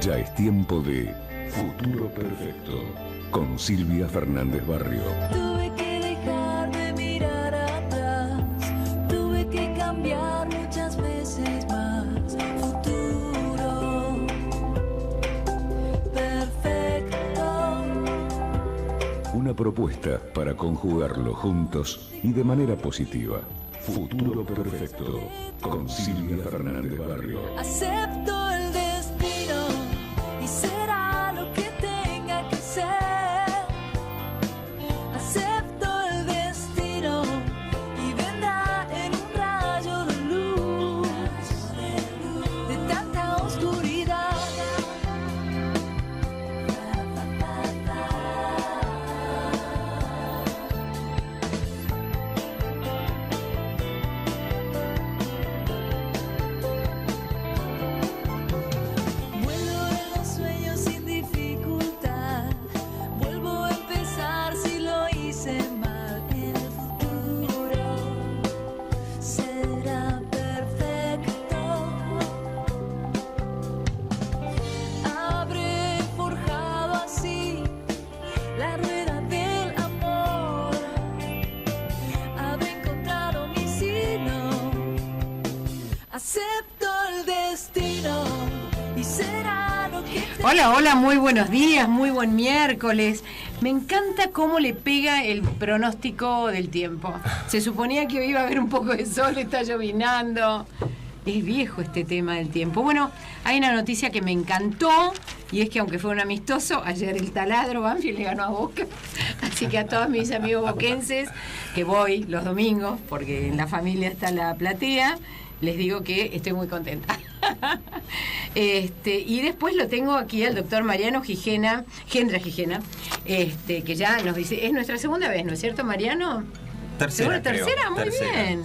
Ya es tiempo de Futuro Perfecto con Silvia Fernández Barrio. Tuve que dejar de mirar atrás, tuve que cambiar muchas veces más. Futuro Perfecto. Una propuesta para conjugarlo juntos y de manera positiva. Futuro Perfecto con Silvia Fernández Barrio. Acepto el destino y será lo que tenga que ser. Acepto el destino y vendrá en un rayo de luz de tanta oscuridad. Vuelo en los sueños sin dificultad. Vuelvo a empezar si lo hice mal. En el futuro será perfecto. Habré forjado así la rueda del amor. Habré encontrado mi sino. Acepto el destino y será lo que Hola, hola, muy buenos días, muy buen miércoles. Me encanta cómo le pega el pronóstico del tiempo. Se suponía que hoy iba a haber un poco de sol, está llovinando. Es viejo este tema del tiempo. Bueno, hay una noticia que me encantó y es que aunque fue un amistoso, ayer el taladro Banfield le ganó a Boca. Así que a todos mis amigos boquenses, que voy los domingos, porque en la familia está la platea, les digo que estoy muy contenta. Y después lo tengo aquí al doctor Mariano Gendra Gijena, que ya nos dice, es nuestra segunda vez, ¿no es cierto, Mariano? Tercera, Tercera, muy Tercera, bien.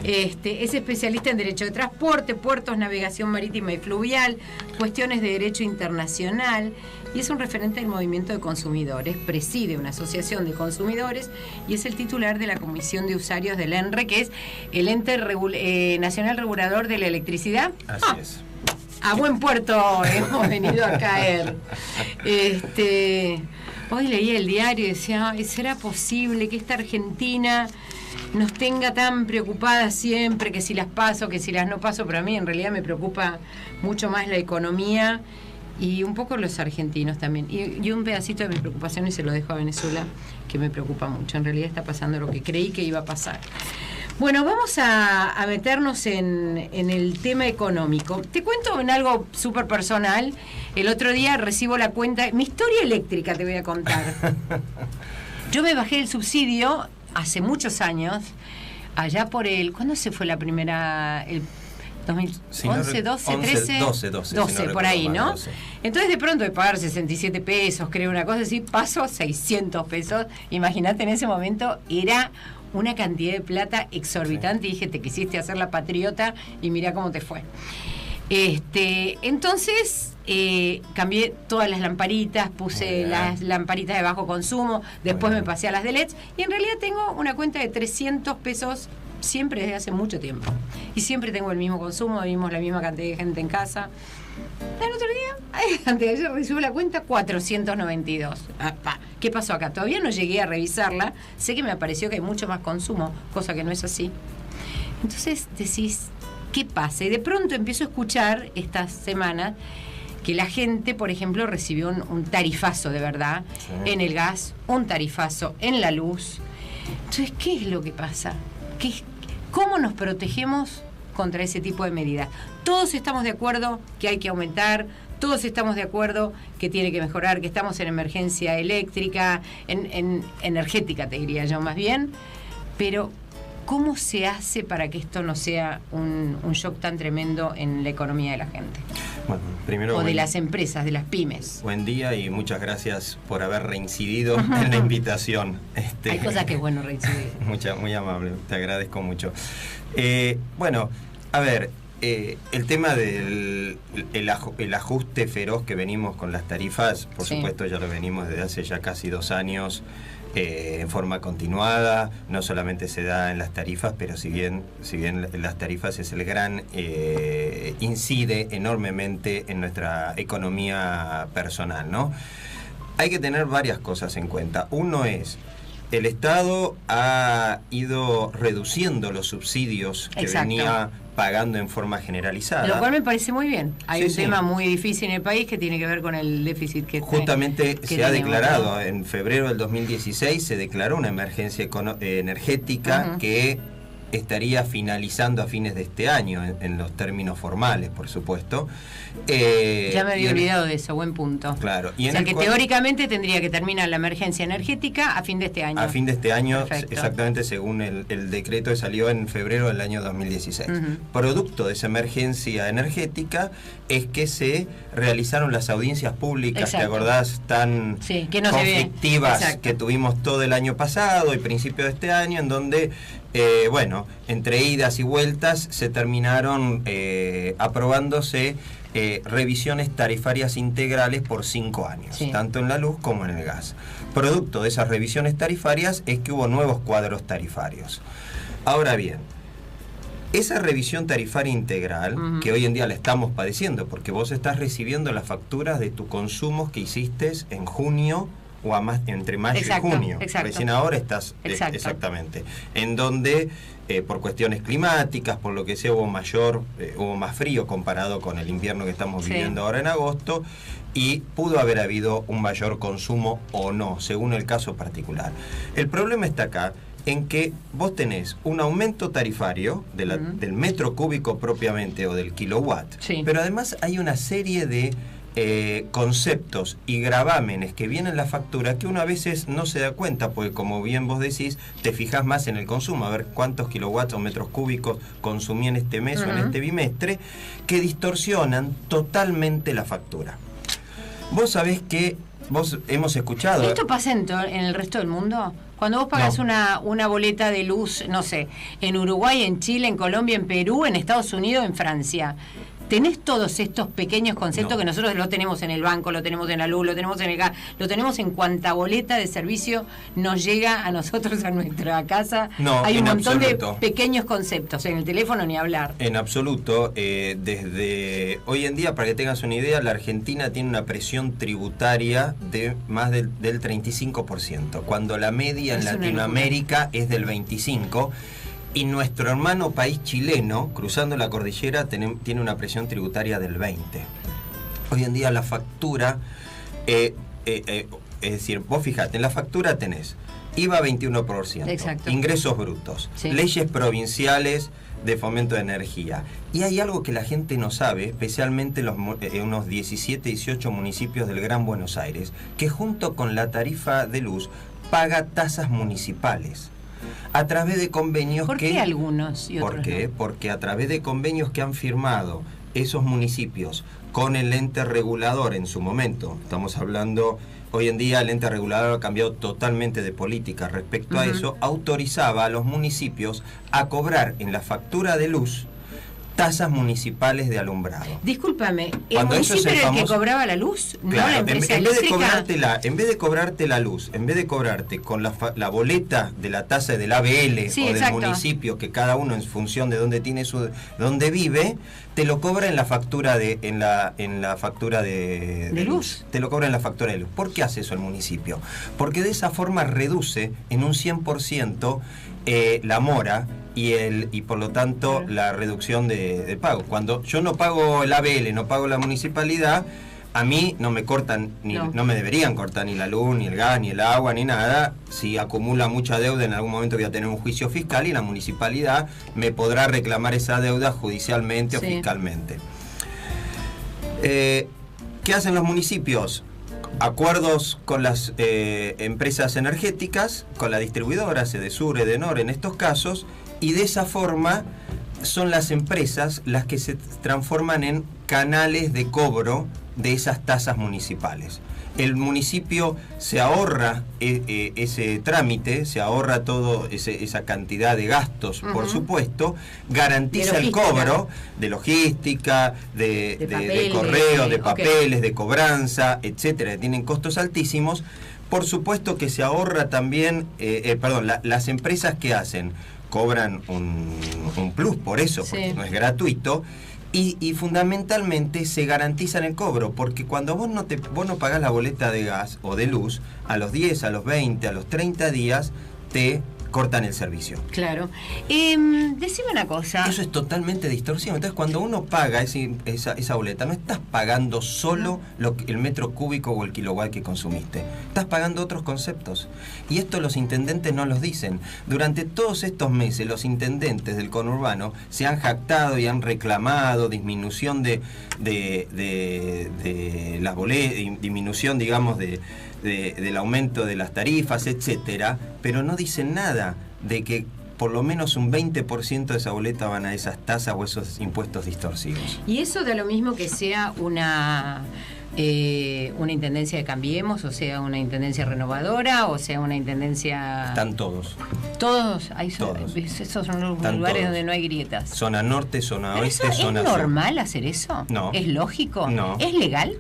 sí. Es especialista en Derecho de Transporte, Puertos, Navegación Marítima y Fluvial, cuestiones de Derecho Internacional y es un referente del movimiento de consumidores, preside una asociación de consumidores y es el titular de la Comisión de Usuarios del ENRE, que es el ente nacional regulador de la electricidad. Así es. A buen puerto hemos venido a caer. Hoy leí el diario y decía, "Ay, ¿será posible que esta Argentina nos tenga tan preocupadas siempre, que si las paso, que si las no paso?" Pero a mí en realidad me preocupa mucho más la economía y un poco los argentinos también. Y un pedacito de mi preocupación y se lo dejo a Venezuela, que me preocupa mucho. En realidad está pasando lo que creí que iba a pasar. Bueno, vamos a meternos en el tema económico. Te cuento en algo súper personal. El otro día recibo la cuenta, mi historia eléctrica te voy a contar. Yo me bajé el subsidio hace muchos años, allá por ¿cuándo se fue la primera? El 2011, 12, 13, 12, por ahí, ¿no? 12. Entonces de pronto de pagar 67 pesos, creo una cosa así, paso 600 pesos. Imagínate, en ese momento era una cantidad de plata exorbitante y dije, te quisiste hacer la patriota y mira cómo te fue. Entonces cambié todas las lamparitas, puse las lamparitas de bajo consumo, después me pasé a las de LEDs y en realidad tengo una cuenta de 300 pesos siempre desde hace mucho tiempo. Y siempre tengo el mismo consumo, vivimos la misma cantidad de gente en casa. El otro día, antes de ayer recibí la cuenta 492. ¿Qué pasó acá? Todavía no llegué a revisarla. Sé que me apareció que hay mucho más consumo, cosa que no es así. Entonces decís, ¿qué pasa? Y de pronto empiezo a escuchar estas semanas que la gente, por ejemplo, recibió un tarifazo de verdad en el gas, un tarifazo en la luz. Entonces, ¿qué es lo que pasa? ¿Cómo nos protegemos contra ese tipo de medidas? Todos estamos de acuerdo que hay que aumentar, todos estamos de acuerdo que tiene que mejorar, que estamos en emergencia eléctrica, en energética te diría yo más bien, pero ¿cómo se hace para que esto no sea un shock tan tremendo en la economía de la gente? Bueno, primero, o de las empresas, de las pymes. Buen día y muchas gracias por haber reincidido en la invitación. Hay cosas que es bueno reincidir. Muy amable, te agradezco mucho. Bueno, a ver, el tema del el ajuste feroz que venimos con las tarifas, por supuesto ya lo venimos desde hace ya casi 2 años. en forma continuada, no solamente se da en las tarifas, pero si bien las tarifas es el gran, incide enormemente en nuestra economía personal, ¿no? Hay que tener varias cosas en cuenta. Uno es, el Estado ha ido reduciendo los subsidios que Exacto. venía pagando en forma generalizada. Lo cual me parece muy bien. Hay Sí, un sí. tema muy difícil en el país que tiene que ver con el déficit que Justamente que se ha tenemos, declarado, ¿no? en febrero del 2016 se declaró una emergencia energética Ujú. que estaría finalizando a fines de este año, en los términos formales, por supuesto. Ya me Y había en- olvidado de eso, buen punto. Claro. Y O en sea el que cual- teóricamente tendría que terminar la emergencia energética a fin de este año. A fin de este año, Perfecto. exactamente según el decreto que salió en febrero del año 2016. Ujú. Producto de esa emergencia energética es que se realizaron las audiencias públicas, ¿te Exacto. acordás? Tan Sí, que no se ve. conflictivas Exacto. que tuvimos todo el año pasado y principio de este año, en donde, bueno, entre idas y vueltas se terminaron aprobándose revisiones tarifarias integrales por 5 años, Sí. tanto en la luz como en el gas. Producto de esas revisiones tarifarias es que hubo nuevos cuadros tarifarios. Ahora bien, esa revisión tarifaria integral, Ujú. que hoy en día la estamos padeciendo, porque vos estás recibiendo las facturas de tus consumos que hiciste en junio o entre mayo Exacto, y junio. exacto. Recién ahora estás Exacto. exactamente. En donde por cuestiones climáticas, por lo que sea, hubo más frío comparado con el invierno que estamos Sí. viviendo ahora en agosto, y pudo haber habido un mayor consumo o no, según el caso particular. El problema está acá en que vos tenés un aumento tarifario Ujú. del metro cúbico propiamente o del kilowatt, Sí. pero además hay una serie de conceptos y gravámenes que vienen en la factura que uno a veces no se da cuenta, porque como bien vos decís, te fijas más en el consumo, a ver cuántos kilowatts o metros cúbicos consumí en este mes o en Ujú. este bimestre, que distorsionan totalmente la factura. Vos sabés que hemos escuchado... ¿Esto pasa en el resto del mundo? Cuando vos pagas No. una boleta de luz, no sé, en Uruguay, en Chile, en Colombia, en Perú, en Estados Unidos, en Francia, ¿tenés todos estos pequeños conceptos No. que nosotros lo tenemos en el banco, lo tenemos en la luz, lo tenemos en el gas, lo tenemos en cuanta boleta de servicio nos llega a nosotros, a nuestra casa? No, Hay un en montón absoluto. de pequeños conceptos, en el teléfono ni hablar. En absoluto, desde hoy en día, para que tengas una idea, la Argentina tiene una presión tributaria de más del 35%, cuando la media en Es una Latinoamérica es del 25%, y nuestro hermano país chileno, cruzando la cordillera, tiene una presión tributaria del 20%. Hoy en día la factura, es decir, vos fijate, en la factura tenés IVA 21%, Exacto. ingresos brutos, Sí. leyes provinciales de fomento de energía. Y hay algo que la gente no sabe, especialmente unos 17, 18 municipios del Gran Buenos Aires, que junto con la tarifa de luz paga tasas municipales a través de convenios ¿Por qué algunos y otros ¿Por qué? no? Porque a través de convenios que han firmado esos municipios con el ente regulador en su momento, estamos hablando, hoy en día el ente regulador ha cambiado totalmente de política respecto a Ujú. eso, autorizaba a los municipios a cobrar en la factura de luz tasas municipales de alumbrado. Discúlpame, ¿el Cuando eso municipio es el era el que famoso- cobraba la luz? ¿No Claro, la en empresa vez de eléctrica? en vez de cobrarte la luz, en vez de cobrarte con la boleta de la tasa del ABL Sí, o del exacto. municipio, que cada uno en función de dónde tiene dónde vive, te lo cobra en la factura en la factura de luz. Te lo cobra en la factura de luz. ¿Por qué hace eso el municipio? Porque de esa forma reduce en un 100% la mora y por lo tanto Claro. la reducción de pago. Cuando yo no pago el ABL, no pago la municipalidad, a mí no me cortan, no me deberían cortar ni la luz, ni el gas, ni el agua, ni nada. Si acumula mucha deuda, en algún momento voy a tener un juicio fiscal y la municipalidad me podrá reclamar esa deuda judicialmente Sí. o fiscalmente. ¿Qué hacen los municipios? Acuerdos con las empresas energéticas, con la distribuidora, Edesur, Edenor en estos casos, y de esa forma son las empresas las que se transforman en canales de cobro de esas tasas municipales. El municipio se ahorra ese trámite, se ahorra toda esa cantidad de gastos, por Ujú. supuesto, garantiza De el logística. cobro de logística, de papeles, correo, de ok. papeles, de cobranza, etcétera, que tienen costos altísimos, por supuesto que se ahorra también, las empresas que hacen, cobran un plus por eso, porque Sí. no es gratuito. Y fundamentalmente se garantiza en el cobro, porque cuando vos no pagás la boleta de gas o de luz, a los 10, a los 20, a los 30 días te cortan el servicio. Claro. Decime una cosa. Eso es totalmente distorsivo. Entonces, cuando uno paga esa boleta, no estás pagando solo el metro cúbico o el kilowatt que consumiste. Estás pagando otros conceptos. Y esto los intendentes no los dicen. Durante todos estos meses, los intendentes del conurbano se han jactado y han reclamado disminución de las boletas, disminución, digamos, del aumento de las tarifas, etcétera, pero no dicen nada de que por lo menos un 20% de esa boleta van a esas tasas o esos impuestos distorsivos. Y eso da lo mismo que sea una intendencia de Cambiemos, o sea una intendencia renovadora, o sea una intendencia... Están todos. Todos, Todos. Esos son los Están lugares todos. donde no hay grietas. Zona norte, zona ¿Pero oeste, eso zona es sur. normal hacer eso? No. ¿Es lógico? No. ¿Es legal?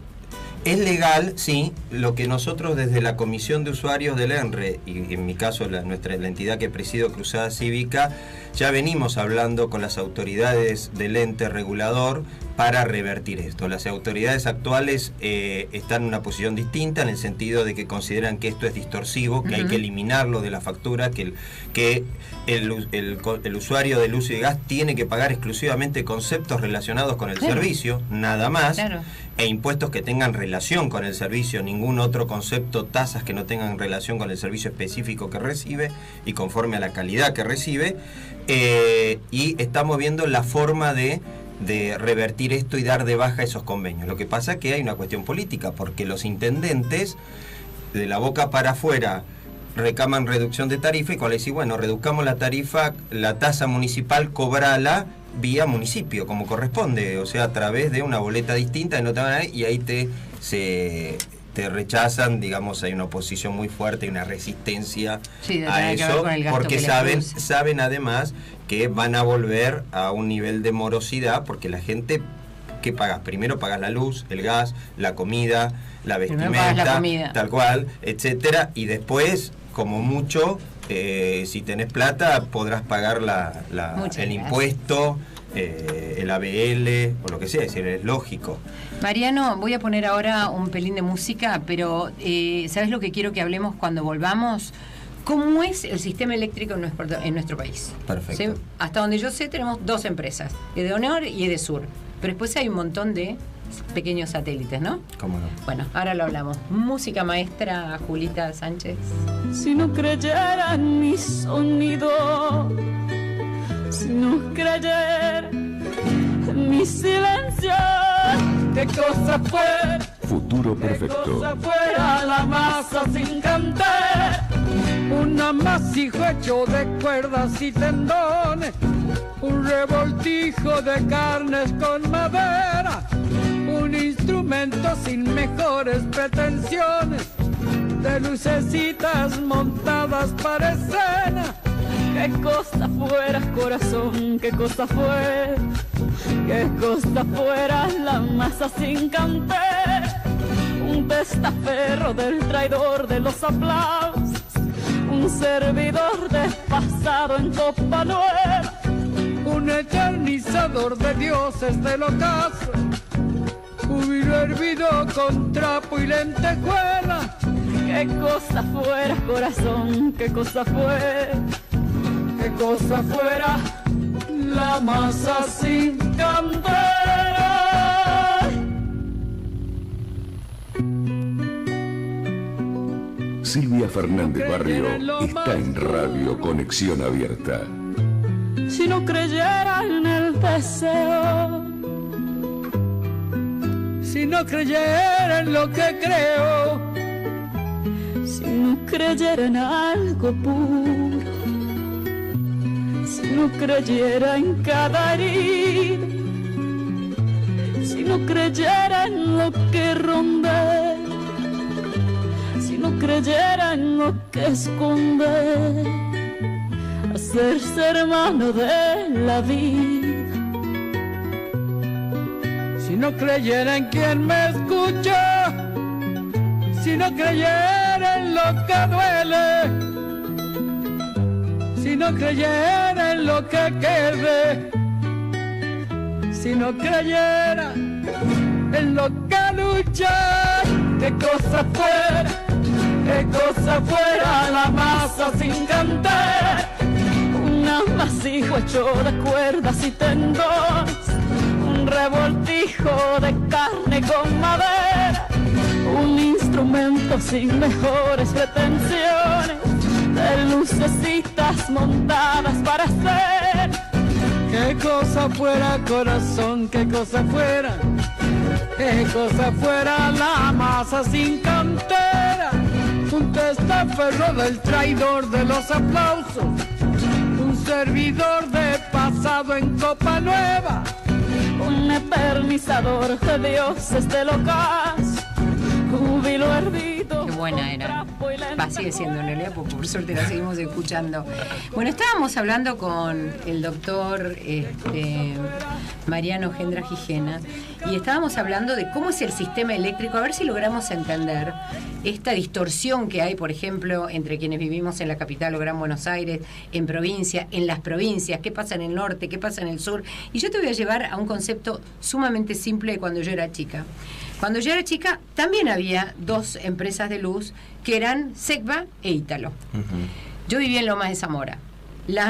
Es legal, sí. Lo que nosotros desde la Comisión de Usuarios del ENRE, y en mi caso la entidad que presido, Cruzada Cívica, ya venimos hablando con las autoridades del ente regulador para revertir esto. Las autoridades actuales están en una posición distinta, en el sentido de que consideran que esto es distorsivo, que hay que eliminarlo de la factura, que el usuario de luz y gas tiene que pagar exclusivamente conceptos relacionados con el servicio, nada más. Claro. E impuestos que tengan relación con el servicio, ningún otro concepto, tasas que no tengan relación con el servicio específico que recibe y conforme a la calidad que recibe. Y estamos viendo la forma de revertir esto y dar de baja esos convenios. Lo que pasa es que hay una cuestión política, porque los intendentes, de la boca para afuera, reclaman reducción de tarifa, y cuando le decís, bueno, reduzcamos la tarifa, la tasa municipal, cobrala vía municipio, como corresponde, o sea, a través de una boleta distinta, y ahí te rechazan, digamos, hay una oposición muy fuerte y una resistencia a eso, porque saben además que van a volver a un nivel de morosidad, porque la gente, ¿qué pagas? Primero pagas la luz, el gas, la comida, la vestimenta, tal cual, etcétera, y después, como mucho, si tenés plata, podrás pagar el impuesto, el ABL o lo que sea, es decir, es lógico. Mariano, voy a poner ahora un pelín de música, pero ¿sabes lo que quiero que hablemos cuando volvamos? ¿Cómo es el sistema eléctrico en nuestro país? Perfecto. ¿Sí? Hasta donde yo sé, tenemos dos empresas, Edenor y Edesur, pero después hay un montón de pequeños satélites, ¿no? ¿Cómo no? Bueno, ahora lo hablamos. Música maestra, Julita Sánchez. Si no creyera en mi sonido, si no creyera en mi silencio, qué cosa fuera, Futuro qué perfecto. cosa fuera la masa sin cantar, un amasijo hecho de cuerdas y tendones, un revoltijo de carnes con madera, un instrumento sin mejores pretensiones, de lucecitas montadas para escena. Qué cosa fuera, corazón, qué cosa fuera, qué cosa fuera la masa sin cantar, un testaferro del traidor de los aplausos, un servidor despasado en copa nueva, un eternizador de dioses del ocaso, júbilo hervido con trapo y lentejuela. Qué cosa fuera, corazón, qué cosa fuera, qué cosa fuera la masa sin candela. Silvia Fernández Barrio está en Radio Conexión Abierta. Si no creyera en el deseo, si no creyera en lo que creo, si no creyera en algo puro, si no creyera en cada herida, si no creyera en lo que ronda, si no creyera en lo que esconde, hacerse hermano de la vida. Si no creyera en quien me escucha, si no creyera en en lo que duele, si no creyera en lo que quede, si no creyera en lo que luchar, qué cosa fuera la masa sin cantera, un amasijo hecho de cuerdas y tendones, un revoltijo de carne con madera, un instrumento sin mejores pretensiones, de lucecitas montadas para hacer. Qué cosa fuera, corazón, qué cosa fuera la masa sin cantera, un testaferro del traidor de los aplausos, un servidor de pasado en copa nueva, un eternizador de dioses del ocaso, júbilo hervido. Qué buena era. Sigue siendo en realidad, porque por suerte la seguimos escuchando. Bueno, estábamos hablando con el doctor Mariano Gendra Gijena y estábamos hablando de cómo es el sistema eléctrico, a ver si logramos entender esta distorsión que hay, por ejemplo, entre quienes vivimos en la capital o Gran Buenos Aires, en provincia, en las provincias, qué pasa en el norte, qué pasa en el sur. Y yo te voy a llevar a un concepto sumamente simple de cuando yo era chica. Cuando yo era chica también había dos empresas de luz que eran Secva e Ítalo. Yo vivía en Lomas de Zamora.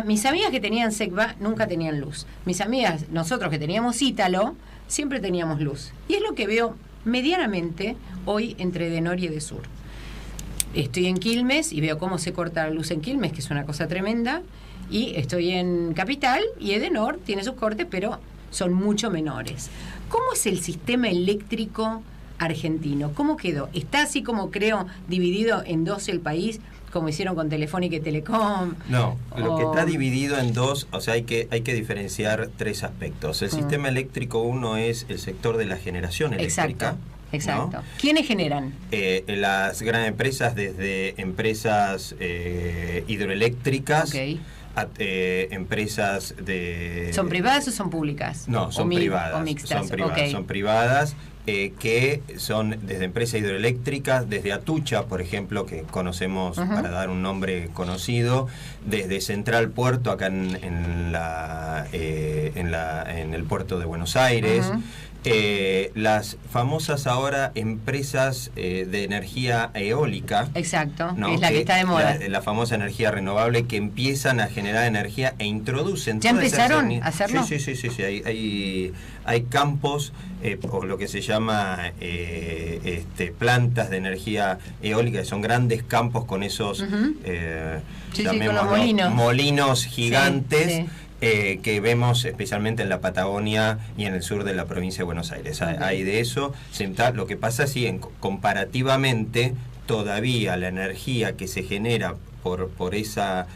Mis amigas que tenían Secva nunca tenían luz. Mis amigas, nosotros que teníamos Ítalo, siempre teníamos luz. Y es lo que veo medianamente hoy entre Edenor y Edesur. Estoy en Quilmes y veo cómo se corta la luz en Quilmes, que es una cosa tremenda. Y estoy en Capital y Edenor tiene sus cortes, pero son mucho menores. ¿Cómo es el sistema eléctrico argentino? ¿Cómo quedó? ¿Está así como creo dividido en dos el país, como hicieron con Telefónica y Telecom? No, lo que está dividido en dos, o sea, hay que diferenciar tres aspectos. El sistema eléctrico, uno es el sector de la generación eléctrica. Exacto. ¿No? ¿Quiénes generan? Las grandes empresas, desde empresas hidroeléctricas, Okay. Empresas de... ¿Son privadas o son públicas? No, son privadas. O mixtas. Son privadas, Okay. son privadas, que son desde empresas hidroeléctricas, desde Atucha, por ejemplo, que conocemos para dar un nombre conocido, desde Central Puerto, acá en el puerto de Buenos Aires. Las famosas ahora empresas de energía eólica. Exacto, ¿no? es la que está de moda. La famosa energía renovable, que empiezan a generar energía e introducen... ¿Ya empezaron a hacerlo? Sí. Hay campos, o lo que se llama plantas de energía eólica, que son grandes campos con esos con los molinos gigantes. Sí. Que vemos especialmente en la Patagonia y en el sur de la provincia de Buenos Aires. Hay de eso. Lo que pasa es que comparativamente todavía la energía que se genera por esa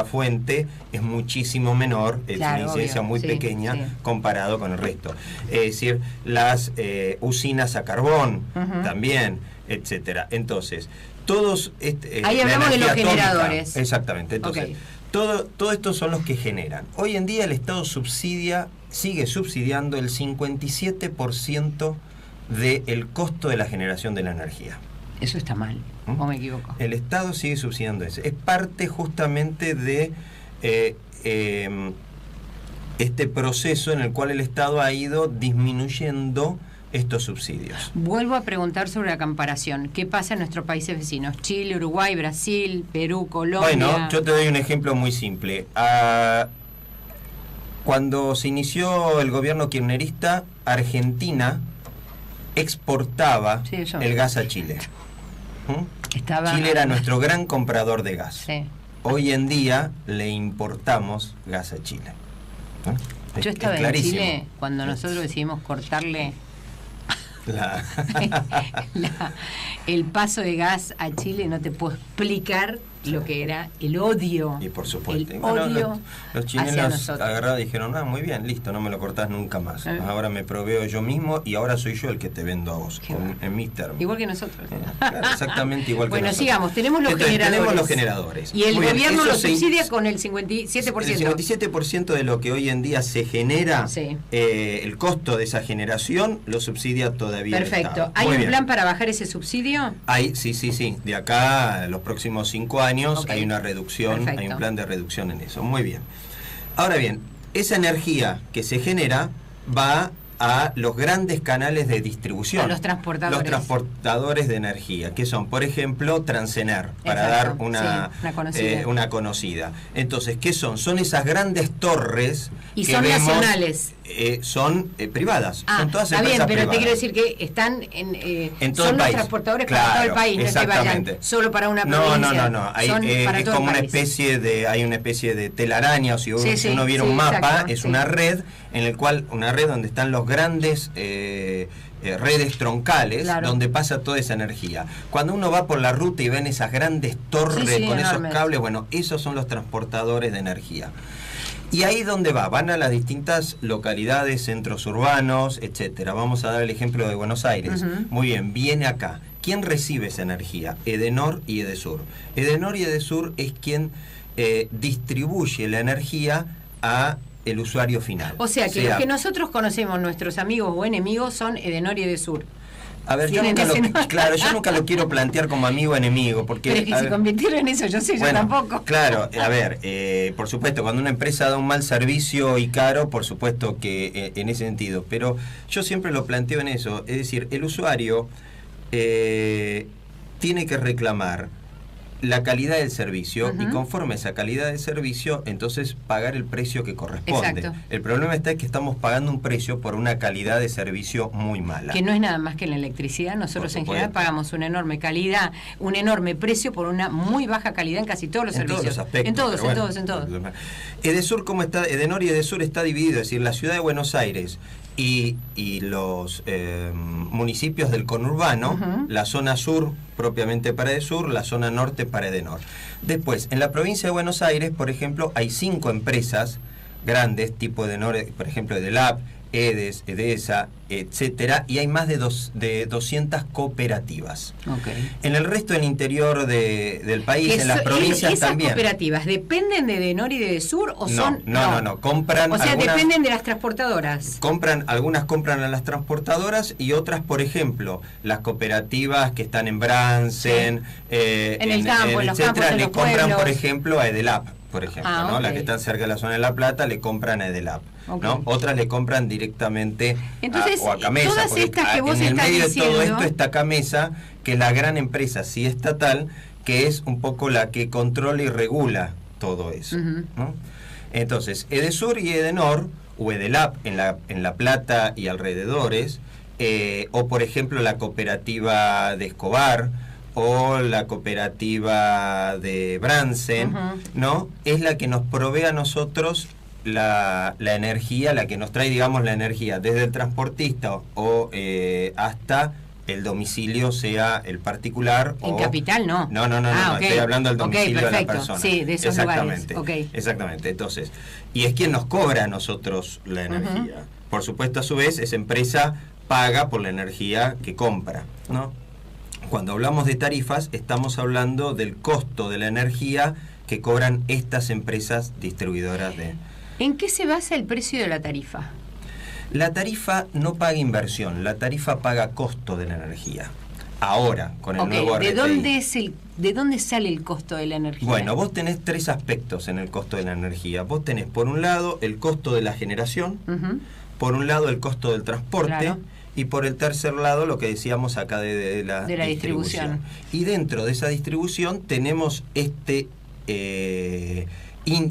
fuente es muchísimo menor, es una incidencia muy pequeña comparado con el resto. Es decir, las usinas a carbón también, etcétera. Entonces, todos... ahí hablamos de los generadores. Exactamente. Entonces, todo esto son los que generan. Hoy en día el Estado sigue subsidiando el 57% del costo de la generación de la energía. Eso está mal, ¿o me equivoco? El Estado sigue subsidiando eso. Es parte justamente de este proceso en el cual el Estado ha ido disminuyendo estos subsidios. Vuelvo a preguntar sobre la comparación. ¿Qué pasa en nuestros países vecinos? Chile, Uruguay, Brasil, Perú, Colombia. Bueno, yo te doy un ejemplo muy simple. Cuando se inició el gobierno kirchnerista, Argentina exportaba el gas a Chile. Chile era nuestro gran comprador de gas. Sí. Hoy en día le importamos gas a Chile. Yo estaba en Chile cuando nosotros decidimos cortarle el paso de gas a Chile. No te puedo explicar lo que era el odio. Y por supuesto. El Bueno, odio los hacia chilenos nosotros. agarraron y dijeron, muy bien, listo, no me lo cortás nunca más. Ahora me proveo yo mismo y ahora soy yo el que te vendo a vos, en mis términos. Igual que nosotros. Claro, exactamente igual que bueno, nosotros. sigamos, tenemos los Entonces, generadores. tenemos los generadores. Y el Muy bien, gobierno eso lo subsidia con el 57%. El 57% de lo que hoy en día se genera, Sí. El costo de esa generación lo subsidia todavía el Perfecto. Estado. ¿Hay Muy un bien. plan para bajar ese subsidio? Sí. De acá a los próximos 5 años Ok. hay una reducción, Perfecto. hay un plan de reducción en eso. Muy bien. Ahora bien, esa energía que se genera va a los grandes canales de distribución. A los transportadores. Los transportadores de energía, que son, por ejemplo, Transener, para Exacto, dar una, sí, una conocida. una conocida. Entonces, ¿qué son? Son esas grandes torres Y que son vemos, nacionales. Son privadas. Son todas está bien, empresas pero te privadas. quiero decir que están En todo son el los país. transportadores Claro, para todo el país, no es que vayan exactamente. solo para una provincia. No. Hay, son para es todo como el una país. hay una especie de telaraña, o si Sí, uno viera sí, un mapa, exacto, es sí. una red una red donde están los grandes redes troncales, Claro. donde pasa toda esa energía. Cuando uno va por la ruta y ven esas grandes torres Sí, con esos enormes. cables, bueno, esos son los transportadores de energía. Y ahí donde van a las distintas localidades, centros urbanos, etcétera. Vamos a dar el ejemplo de Buenos Aires. Ujú. Muy bien, viene acá. ¿Quién recibe esa energía? Edenor y Edesur. Edenor y Edesur es quien distribuye la energía a el usuario final. O sea que los que nosotros conocemos, nuestros amigos o enemigos, son Edenor y Edesur. A ver, yo tienen nunca, ese yo nunca lo quiero plantear como amigo o enemigo, porque... Pero es que a se ver, convirtieron en eso, yo sé, bueno, yo tampoco. Claro, a ver, por supuesto, cuando una empresa da un mal servicio y caro, por supuesto que en ese sentido, pero yo siempre lo planteo en eso, es decir, el usuario tiene que reclamar la calidad del servicio y conforme a esa calidad del servicio, entonces pagar el precio que corresponde. Exacto. El problema está en que estamos pagando un precio por una calidad de servicio muy mala. Que no es nada más que la electricidad. Nosotros Por en general supuesto. pagamos una enorme calidad, un enorme precio por una muy baja calidad en casi todos los En servicios. todos los aspectos. En todos, pero bueno. en todos. Edesur, ¿cómo está? Edenor y Edesur está dividido, es decir, la ciudad de Buenos Aires y los municipios del conurbano, la zona sur propiamente para Edesur, la zona norte para Edenor. Después, en la provincia de Buenos Aires, por ejemplo, hay 5 empresas grandes, tipo Edenor, por ejemplo, Edelap, EDES, EDESA, etcétera, y hay más de 200 cooperativas. Okay. En el resto del interior del país, en las provincias ¿Esas también. cooperativas dependen de Edenor y de Edesur o son...? No, compran O sea, algunas, dependen de las transportadoras. algunas compran a las transportadoras y otras, por ejemplo, las cooperativas que están en Bransen, En el campo, en los etcétera, campos, en le los compran, pueblos. por ejemplo, a Edelap, por ejemplo, ¿no? Ok. Las que están cerca de la zona de La Plata le compran a Edelap. Ok. ¿No? Otras le compran directamente Entonces, o a Camesa. todas porque estas que vos en el estás medio de todo diciendo- esto está Camesa, que es la gran empresa, sí estatal, que es un poco la que controla y regula todo eso. Ujú. ¿No? Entonces, Edesur y Edenor, o Edelap en La Plata y alrededores, o por ejemplo la cooperativa de Escobar, o la cooperativa de Bransen, ¿no? Es la que nos provee a nosotros la energía, la que nos trae, digamos, la energía desde el transportista o hasta el domicilio, sea el particular En o... Capital no. No, Ok. estoy hablando del domicilio de la perfecto. persona. Sí, de esos Exactamente, lugares. Ok. exactamente. Entonces, y es quien nos cobra a nosotros la energía. Por supuesto, a su vez, esa empresa paga por la energía que compra, ¿no? Cuando hablamos de tarifas, estamos hablando del costo de la energía que cobran estas empresas distribuidoras de... ¿En qué se basa el precio de la tarifa? La tarifa no paga inversión, la tarifa paga costo de la energía. Ahora, con el Ok, nuevo ¿de RTI. ¿de dónde sale el costo de la energía? Bueno, vos tenés 3 aspectos en el costo de la energía. Vos tenés, por un lado, el costo de la generación, Ujú. por un lado, el costo del transporte, Claro. y por el tercer lado, lo que decíamos acá de la distribución. Y dentro de esa distribución tenemos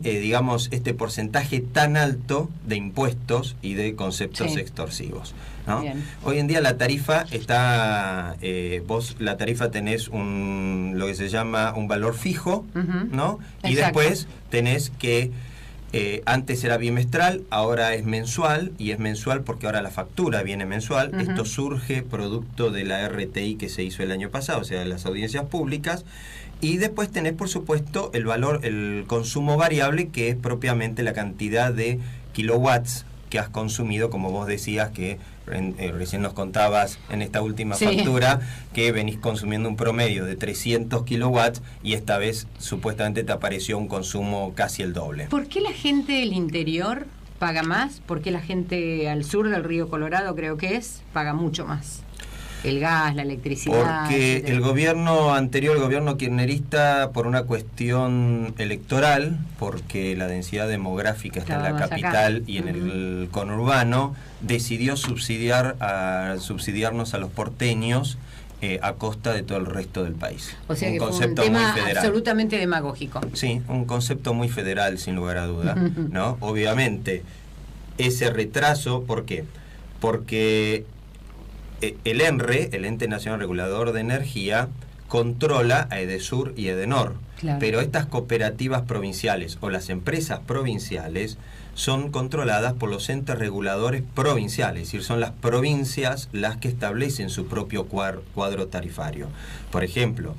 digamos, este porcentaje tan alto de impuestos y de conceptos Sí. extorsivos, ¿no? Bien. Hoy en día la tarifa está, vos la tarifa tenés lo que se llama un valor fijo, Ujú. ¿no? Y Exacto. después tenés que, antes era bimestral, ahora es mensual, y es mensual porque ahora la factura viene mensual. Ujú. Esto surge producto de la RTI que se hizo el año pasado, o sea, de las audiencias públicas, Y después tenés, por supuesto, el consumo variable, que es propiamente la cantidad de kilowatts que has consumido, como vos decías que recién nos contabas en esta última factura, que venís consumiendo un promedio de 300 kilowatts y esta vez supuestamente te apareció un consumo casi el doble. ¿Por qué la gente del interior paga más? ¿Por qué la gente al sur del río Colorado, creo que es, paga mucho más? El gas, la electricidad. Porque el gobierno anterior, el gobierno kirchnerista, por una cuestión electoral, porque la densidad demográfica está en la capital y en el conurbano, decidió subsidiarnos a los porteños a costa de todo el resto del país. O sea, un que concepto fue un tema muy federal. Absolutamente demagógico. Sí, un concepto muy federal, sin lugar a duda, ¿no? Obviamente, ese retraso, ¿por qué? Porque el ENRE, el Ente Nacional Regulador de Energía, controla a Edesur y Edenor. Claro. Pero estas cooperativas provinciales o las empresas provinciales son controladas por los entes reguladores provinciales, es decir, son las provincias las que establecen su propio cuadro tarifario. Por ejemplo,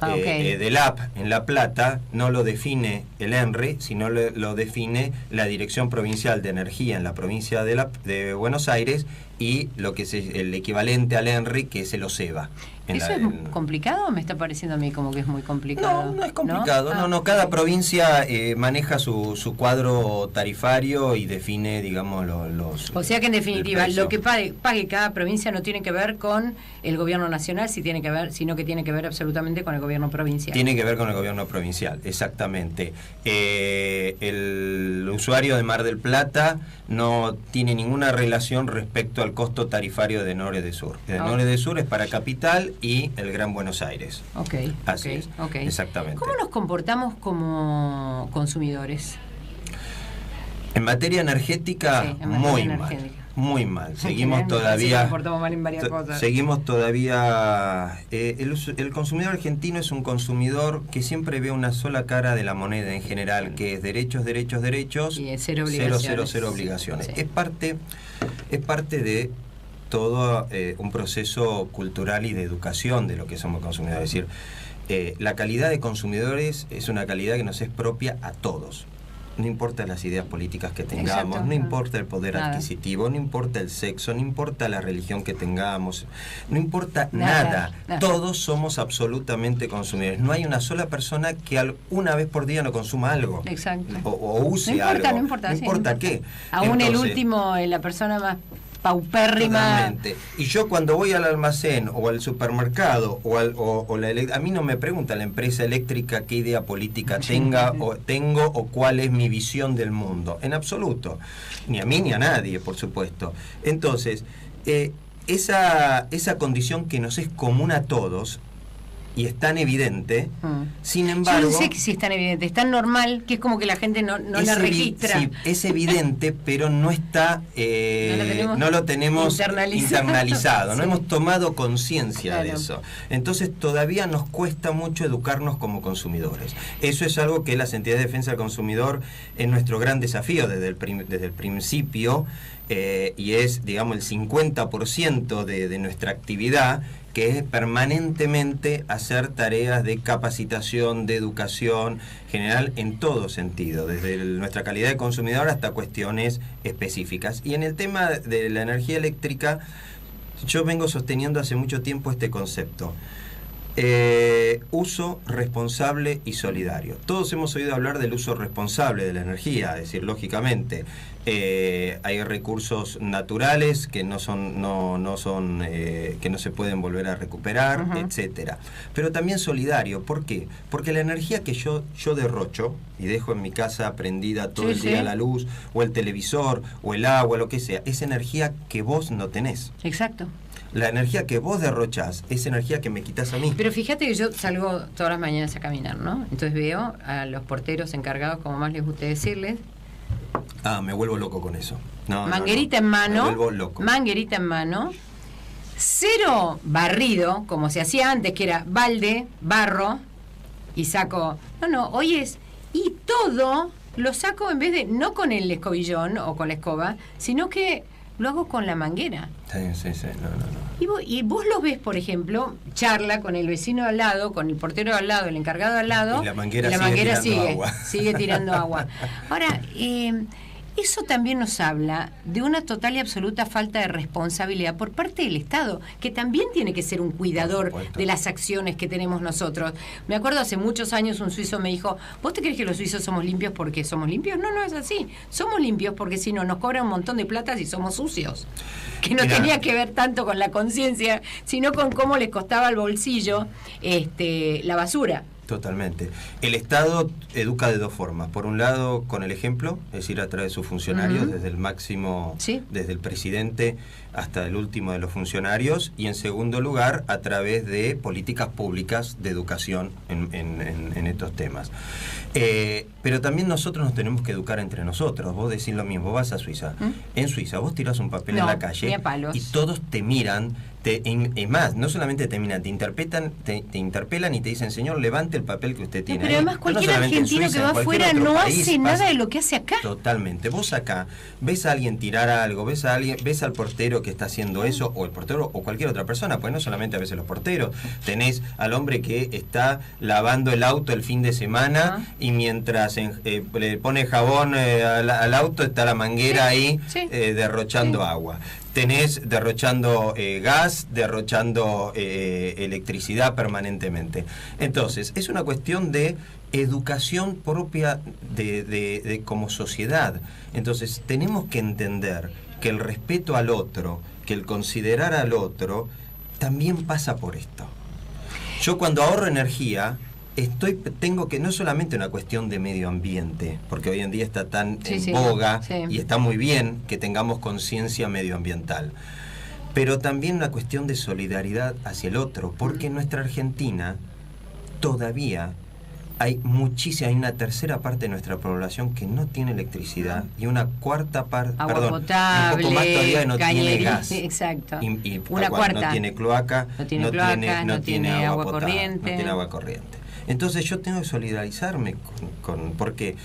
Edelap en La Plata no lo define el ENRE, sino lo define la Dirección Provincial de Energía en la provincia de Buenos Aires, y lo que es el equivalente al ENRE, que es el OSEBA. ¿Eso es complicado o me está pareciendo a mí como que es muy complicado? No es complicado. ¿No? Cada provincia maneja su cuadro tarifario y define, digamos, los... O sea que en definitiva, lo que pague cada provincia no tiene que ver con el gobierno nacional, sino que tiene que ver absolutamente con el gobierno provincial. Tiene que ver con el gobierno provincial, exactamente. El usuario de Mar del Plata no tiene ninguna relación respecto al costo tarifario de Edenor Edesur. Edenor Edesur es para Capital y el Gran Buenos Aires. Así es. Exactamente. ¿Cómo nos comportamos como consumidores? En materia energética, muy mal. Seguimos todavía. Mal en varias cosas. Seguimos todavía. El consumidor argentino es un consumidor que siempre ve una sola cara de la moneda en general, que es derechos y cero obligaciones. Cero obligaciones. Sí. Es parte de todo un proceso cultural y de educación de lo que somos consumidores. Es decir, la calidad de consumidores es una calidad que nos es propia a todos. No importa las ideas políticas que tengamos, no importa el poder adquisitivo, no importa el sexo, no importa la religión que tengamos, no importa nada. Todos somos absolutamente consumidores. No hay una sola persona que una vez por día no consuma algo. Exacto. O use algo. No importa qué. Aún el último, la persona más paupérrima. Totalmente. Y yo cuando voy al almacén o al supermercado a mí no me pregunta la empresa eléctrica qué idea política tengo o cuál es mi visión del mundo. En absoluto. Ni a mí ni a nadie, por supuesto. Entonces, esa condición que nos es común a todos y es tan evidente, sin embargo... Yo no sé que si es tan evidente, es tan normal que es como que la gente no la registra. Sí, es evidente, pero no está... no lo tenemos internalizado. No hemos tomado conciencia de eso. Entonces todavía nos cuesta mucho educarnos como consumidores. Eso es algo que las entidades de defensa del consumidor es nuestro gran desafío desde el principio, y es, digamos, el 50% de nuestra actividad, que es permanentemente hacer tareas de capacitación, de educación general en todo sentido, desde nuestra calidad de consumidor hasta cuestiones específicas. Y en el tema de la energía eléctrica, yo vengo sosteniendo hace mucho tiempo este concepto. Uso responsable y solidario. Todos hemos oído hablar del uso responsable de la energía, es decir, lógicamente hay recursos naturales que no se pueden volver a recuperar, etcétera. Pero también solidario. ¿Por qué? Porque la energía que yo derrocho y dejo en mi casa prendida todo el día la luz, o el televisor, o el agua, lo que sea, es energía que vos no tenés. Exacto. La energía que vos derrochás es energía que me quitas a mí. Pero fíjate que yo salgo todas las mañanas a caminar, ¿no? Entonces veo a los porteros encargados, como más les guste decirles. Me vuelvo loco con eso. Manguerita en mano. Me vuelvo loco. Manguerita en mano. Cero barrido, como se hacía antes, que era balde, barro y saco. Hoy es... Y todo lo saco en vez de... No con el escobillón o con la escoba, sino que lo hago con la manguera. Sí, no. Y vos lo ves, por ejemplo, charla con el vecino al lado, con el portero al lado, el encargado al lado, y la manguera sigue tirando agua. Ahora, eso también nos habla de una total y absoluta falta de responsabilidad por parte del Estado, que también tiene que ser un cuidador de las acciones que tenemos nosotros. Me acuerdo hace muchos años un suizo me dijo, ¿vos te crees que los suizos somos limpios porque somos limpios? No, no es así. Somos limpios porque si no nos cobran un montón de plata si somos sucios. Que no tenía que ver tanto con la conciencia, sino con cómo les costaba al bolsillo la basura. Totalmente. El Estado educa de dos formas. Por un lado, con el ejemplo, es decir, a través de sus funcionarios, desde el máximo, desde el presidente hasta el último de los funcionarios, y en segundo lugar, a través de políticas públicas de educación en estos temas. Pero también nosotros nos tenemos que educar entre nosotros. Vos decís lo mismo, vos vas a Suiza. En Suiza vos tirás un papel en la calle y todos te miran. Es más, no solamente te miran, te interpelan y te dicen, señor, levante el papel que usted tiene. Pero además cualquier argentino que va afuera no hace nada de lo que hace acá. Totalmente. Vos acá ves a alguien tirar algo, ves al portero que está haciendo eso, o el portero o cualquier otra persona, pues no solamente a veces los porteros. Tenés al hombre que está lavando el auto el fin de semana y mientras le pone jabón al auto está la manguera ahí derrochando agua. Tenés derrochando gas, derrochando electricidad permanentemente. Entonces, es una cuestión de educación propia de como sociedad. Entonces, tenemos que entender que el respeto al otro, que el considerar al otro, también pasa por esto. Yo cuando ahorro energía, tengo que no solamente una cuestión de medio ambiente, porque hoy en día está tan en boga y está muy bien que tengamos conciencia medioambiental, pero también una cuestión de solidaridad hacia el otro, porque en nuestra Argentina todavía hay una tercera parte de nuestra población que no tiene electricidad y una cuarta parte, agua potable, un poco más todavía no tiene gas. Exacto. Y una cuarta no tiene cloaca, no tiene agua potable, corriente. No tiene agua corriente. Entonces yo tengo que solidarizarme porque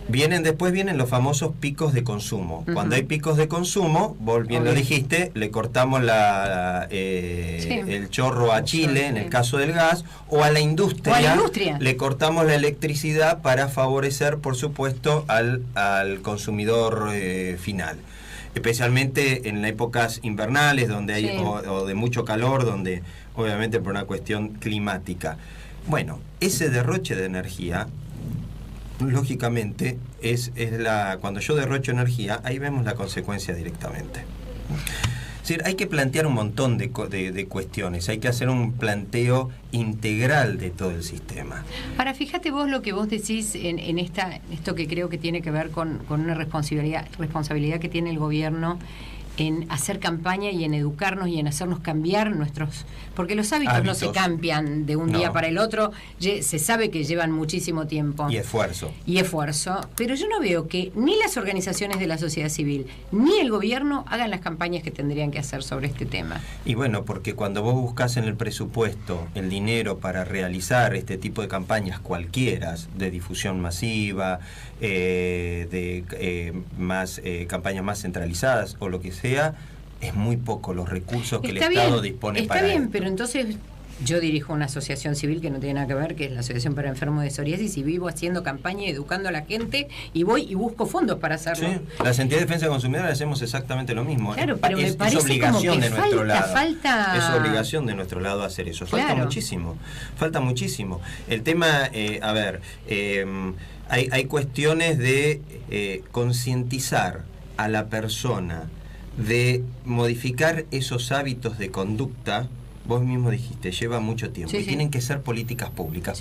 después vienen los famosos picos de consumo. Cuando hay picos de consumo, vos bien lo dijiste, le cortamos el chorro a Chile, en el caso del gas, o a la industria, le cortamos la electricidad para favorecer, por supuesto, al consumidor final. Especialmente en épocas invernales, donde hay o de mucho calor, donde obviamente por una cuestión climática. Bueno, ese derroche de energía, lógicamente, cuando yo derrocho energía, ahí vemos la consecuencia directamente. Es decir, hay que plantear un montón de cuestiones, hay que hacer un planteo integral de todo el sistema. Ahora, fíjate vos lo que vos decís en esto que creo que tiene que ver con una responsabilidad que tiene el gobierno en hacer campaña y en educarnos y en hacernos cambiar porque los hábitos no se cambian de un día para el otro, se sabe que llevan muchísimo tiempo. Y esfuerzo, pero yo no veo que ni las organizaciones de la sociedad civil ni el gobierno hagan las campañas que tendrían que hacer sobre este tema. Y bueno, porque cuando vos buscas en el presupuesto el dinero para realizar este tipo de campañas cualquiera, de difusión masiva, campañas más centralizadas o lo que sea, es muy poco los recursos que el Estado dispone para Está bien, esto. pero entonces yo dirijo una asociación civil que no tiene nada que ver, que es la Asociación para Enfermos de Psoriasis, y vivo haciendo campaña y educando a la gente, y voy y busco fondos para hacerlo. Sí, las entidades de defensa del consumidor hacemos exactamente lo mismo. Claro, pero me parece es obligación como que de nuestro lado. Falta... Es obligación de nuestro lado hacer eso. Falta muchísimo. El tema, hay cuestiones de concientizar a la persona, de modificar esos hábitos de conducta. Vos mismo dijiste, lleva mucho tiempo y tienen que ser políticas públicas,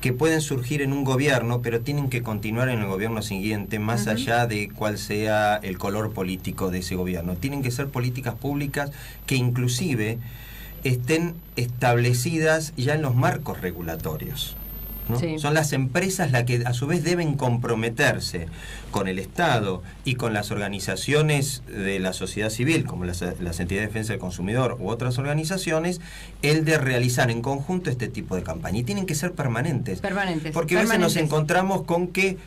que pueden surgir en un gobierno, pero tienen que continuar en el gobierno siguiente, más allá de cuál sea el color político de ese gobierno. Tienen que ser políticas públicas que inclusive estén establecidas ya en los marcos regulatorios, ¿no? Son las empresas las que a su vez deben comprometerse con el Estado y con las organizaciones de la sociedad civil, como las entidades de defensa del consumidor u otras organizaciones, el de realizar en conjunto este tipo de campaña. Y tienen que ser permanentes. Porque a veces nos encontramos con que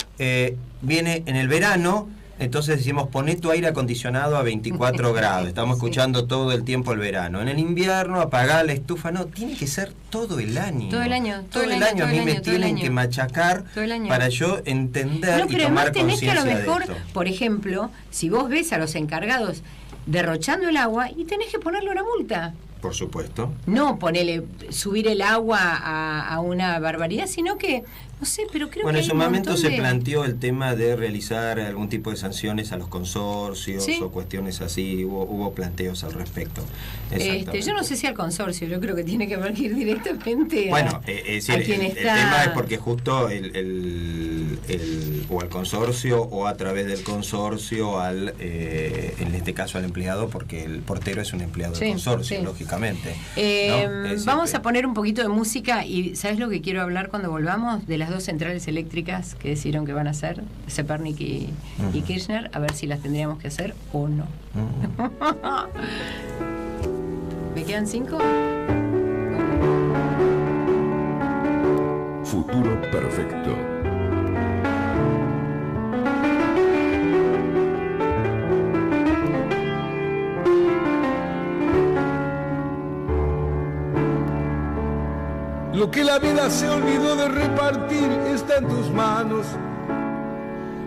viene en el verano Entonces decimos, poné tu aire acondicionado a 24 grados. Estamos escuchando todo el tiempo el verano. En el invierno, apagá la estufa. No, tiene que ser todo el año. Todo el año. Todo el año. A mí me tienen que machacar para yo entender y tomar conciencia de esto. Tenés que a lo mejor, por ejemplo, si vos ves a los encargados derrochando el agua, y tenés que ponerle una multa. Por supuesto. No subir el agua a una barbaridad, sino que, no sé, pero creo que en su momento se planteó el tema de realizar algún tipo de sanciones a los consorcios, ¿sí?, o cuestiones así, hubo planteos al respecto. Yo no sé si al consorcio, yo creo que tiene que ir directamente a quien está... El tema es porque justo o al consorcio o a través del consorcio en este caso al empleado, porque el portero es un empleado del consorcio, lógicamente. ¿No? Vamos a poner un poquito de música y ¿sabes lo que quiero hablar cuando volvamos? De las 2 centrales eléctricas que decidieron que van a hacer, Zepernik y Kirchner, a ver si las tendríamos que hacer o no. ¿Me quedan 5? Futuro perfecto. Lo que la vida se olvidó de repartir está en tus manos.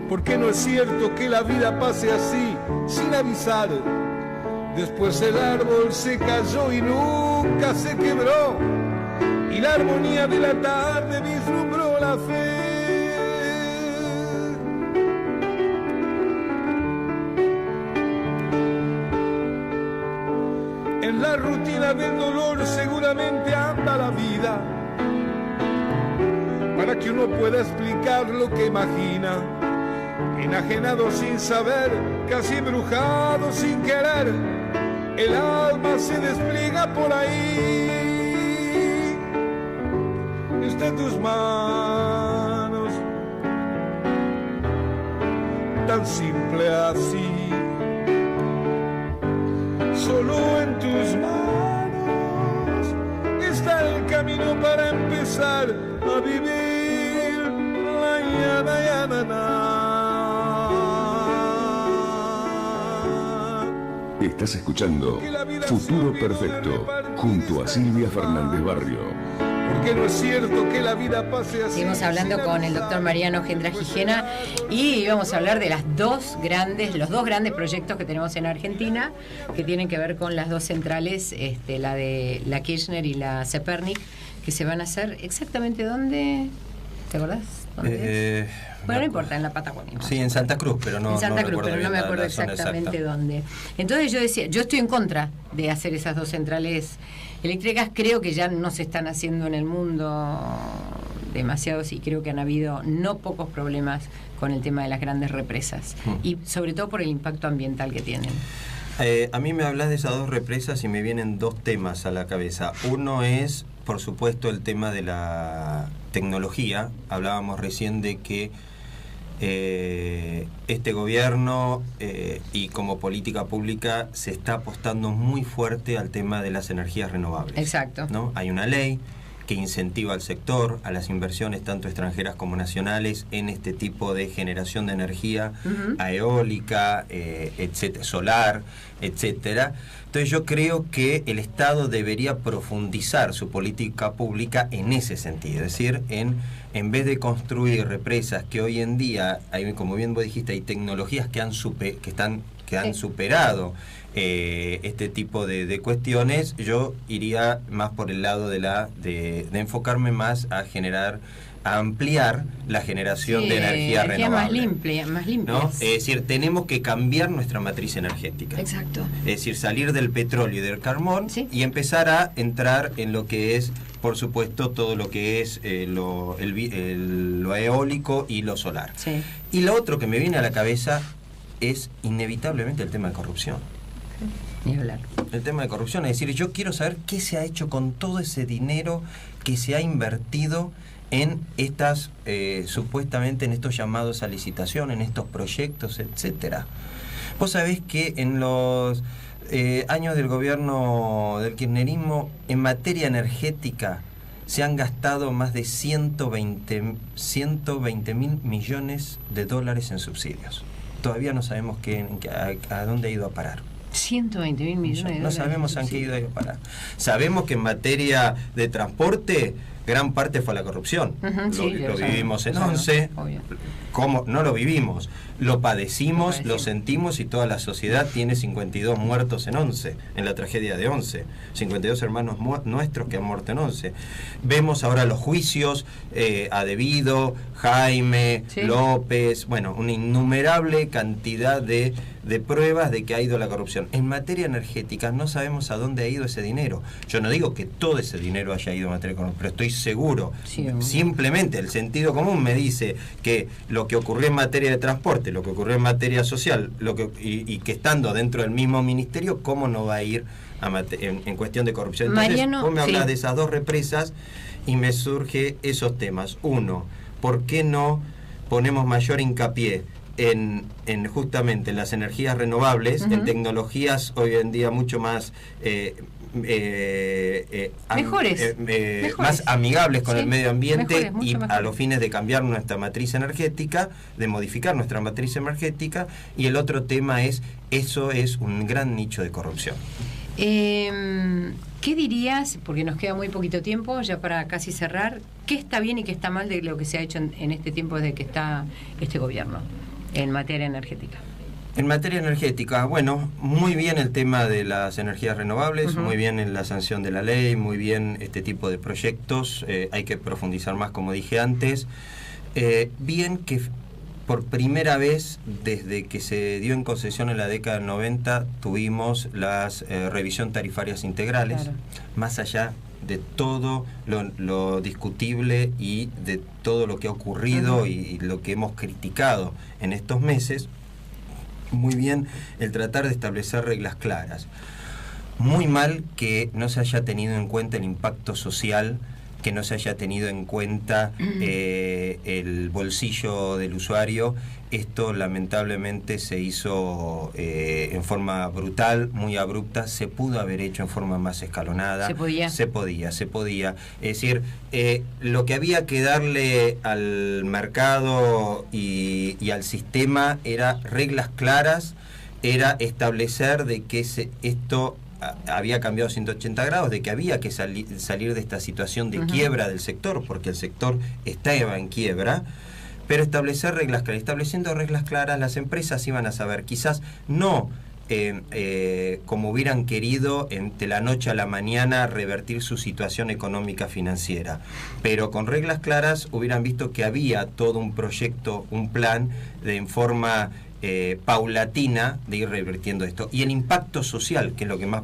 Porque no es cierto que la vida pase así, sin avisar. Después el árbol se cayó y nunca se quebró. Y la armonía de la tarde vislumbró la fe. En la rutina del dolor seguramente anda la vida, para que uno pueda explicar lo que imagina, enajenado sin saber, casi embrujado sin querer, el alma se despliega por ahí, está en tus manos, tan simple así, solo en tus manos está el camino para empezar a vivir. Estás escuchando Futuro Perfecto junto a Silvia Fernández Barrio. Porque no es cierto que la vida pase así. Seguimos hablando con el doctor Mariano Gendra Gijena y vamos a hablar de los dos grandes proyectos que tenemos en Argentina, que tienen que ver con las 2 centrales, la de la Kirchner y la Zepernik, que se van a hacer exactamente ¿dónde? ¿Te acordás? ¿Dónde bueno, no importa, en la Patagonia. Sí, en Santa Cruz, pero no. En Santa Cruz, pero no me bien acuerdo exactamente dónde. Entonces yo decía, yo estoy en contra de hacer esas 2 centrales eléctricas. Creo que ya no se están haciendo en el mundo demasiados y creo que han habido no pocos problemas con el tema de las grandes represas y sobre todo por el impacto ambiental que tienen. A mí me hablas de esas 2 represas y me vienen 2 temas a la cabeza. Uno es, por supuesto, el tema de la tecnología. Hablábamos recién de que este gobierno y como política pública se está apostando muy fuerte al tema de las energías renovables. Exacto. ¿No? Hay una ley que incentiva al sector, a las inversiones tanto extranjeras como nacionales en este tipo de generación de energía eólica, etcétera, solar, etcétera. Entonces yo creo que el Estado debería profundizar su política pública en ese sentido, es decir, en vez de construir represas que hoy en día, hay, como bien vos dijiste, hay tecnologías que han superado este tipo de cuestiones, yo iría más por el lado de enfocarme más a ampliar la generación de energía renovable. Más limpia, ¿no? Es decir, tenemos que cambiar nuestra matriz energética. Exacto. Es decir, salir del petróleo y del carbón y empezar a entrar en lo que es, por supuesto, todo lo que es lo eólico y lo solar. Sí. Y lo otro que me viene a la cabeza es inevitablemente el tema de corrupción. Ni hablar. El tema de corrupción, es decir, yo quiero saber qué se ha hecho con todo ese dinero que se ha invertido en estas, supuestamente en estos llamados a licitación, en estos proyectos, etcétera. Vos sabés que en los años del gobierno del kirchnerismo, en materia energética, se han gastado más de 120 mil millones de dólares en subsidios. todavía no sabemos a dónde ha ido a parar. 120.000 millones de dólares. No sabemos a qué ha ido a parar. Sabemos que en materia de transporte, gran parte fue la corrupción. Lo vivimos en 11. ¿Cómo? No lo vivimos. Lo padecimos, lo sentimos, y toda la sociedad tiene 52 muertos en 11, en la tragedia de 11. 52 hermanos nuestros que han muerto en 11. Vemos ahora los juicios a Devido, Jaime, López, bueno, una innumerable cantidad de pruebas de que ha ido la corrupción. En materia energética no sabemos a dónde ha ido ese dinero. Yo no digo que todo ese dinero haya ido a materia económica, pero estoy seguro. Simplemente el sentido común me dice que lo que ocurrió en materia de transporte, lo que ocurrió en materia social, y que estando dentro del mismo ministerio, ¿cómo no va a ir en cuestión de corrupción? Entonces, Mariano, vos me hablas de esas dos represas y me surge esos temas. Uno, ¿por qué no ponemos mayor hincapié en justamente las energías renovables, en tecnologías hoy en día mucho más mejores, más amigables con el medio ambiente, y a los fines de cambiar nuestra matriz energética, de modificar nuestra matriz energética? Y el otro tema eso es un gran nicho de corrupción. ¿Qué dirías, porque nos queda muy poquito tiempo, ya para casi cerrar, qué está bien y qué está mal de lo que se ha hecho en este tiempo desde que está este gobierno en materia energética? En materia energética, bueno, muy bien el tema de las energías renovables, muy bien en la sanción de la ley, muy bien este tipo de proyectos, hay que profundizar más, como dije antes. Bien que por primera vez desde que se dio en concesión en la década del 90 tuvimos las revisión tarifarias integrales, más allá de todo lo discutible y de todo lo que ha ocurrido y lo que hemos criticado en estos meses. Muy bien el tratar de establecer reglas claras. Muy mal que no se haya tenido en cuenta el impacto social, que no se haya tenido en cuenta el bolsillo del usuario. Esto lamentablemente se hizo en forma brutal, muy abrupta. Se pudo haber hecho en forma más escalonada. Se podía. Es decir, lo que había que darle al mercado y al sistema era reglas claras, era establecer de que esto había cambiado 180 grados, de que había que salir de esta situación de quiebra del sector, porque el sector estaba en quiebra, pero establecer reglas claras. Estableciendo reglas claras, las empresas iban a saber, quizás no como hubieran querido de la noche a la mañana revertir su situación económica financiera, pero con reglas claras hubieran visto que había todo un proyecto, un plan en forma paulatina de ir revirtiendo esto. Y el impacto social, que es lo que más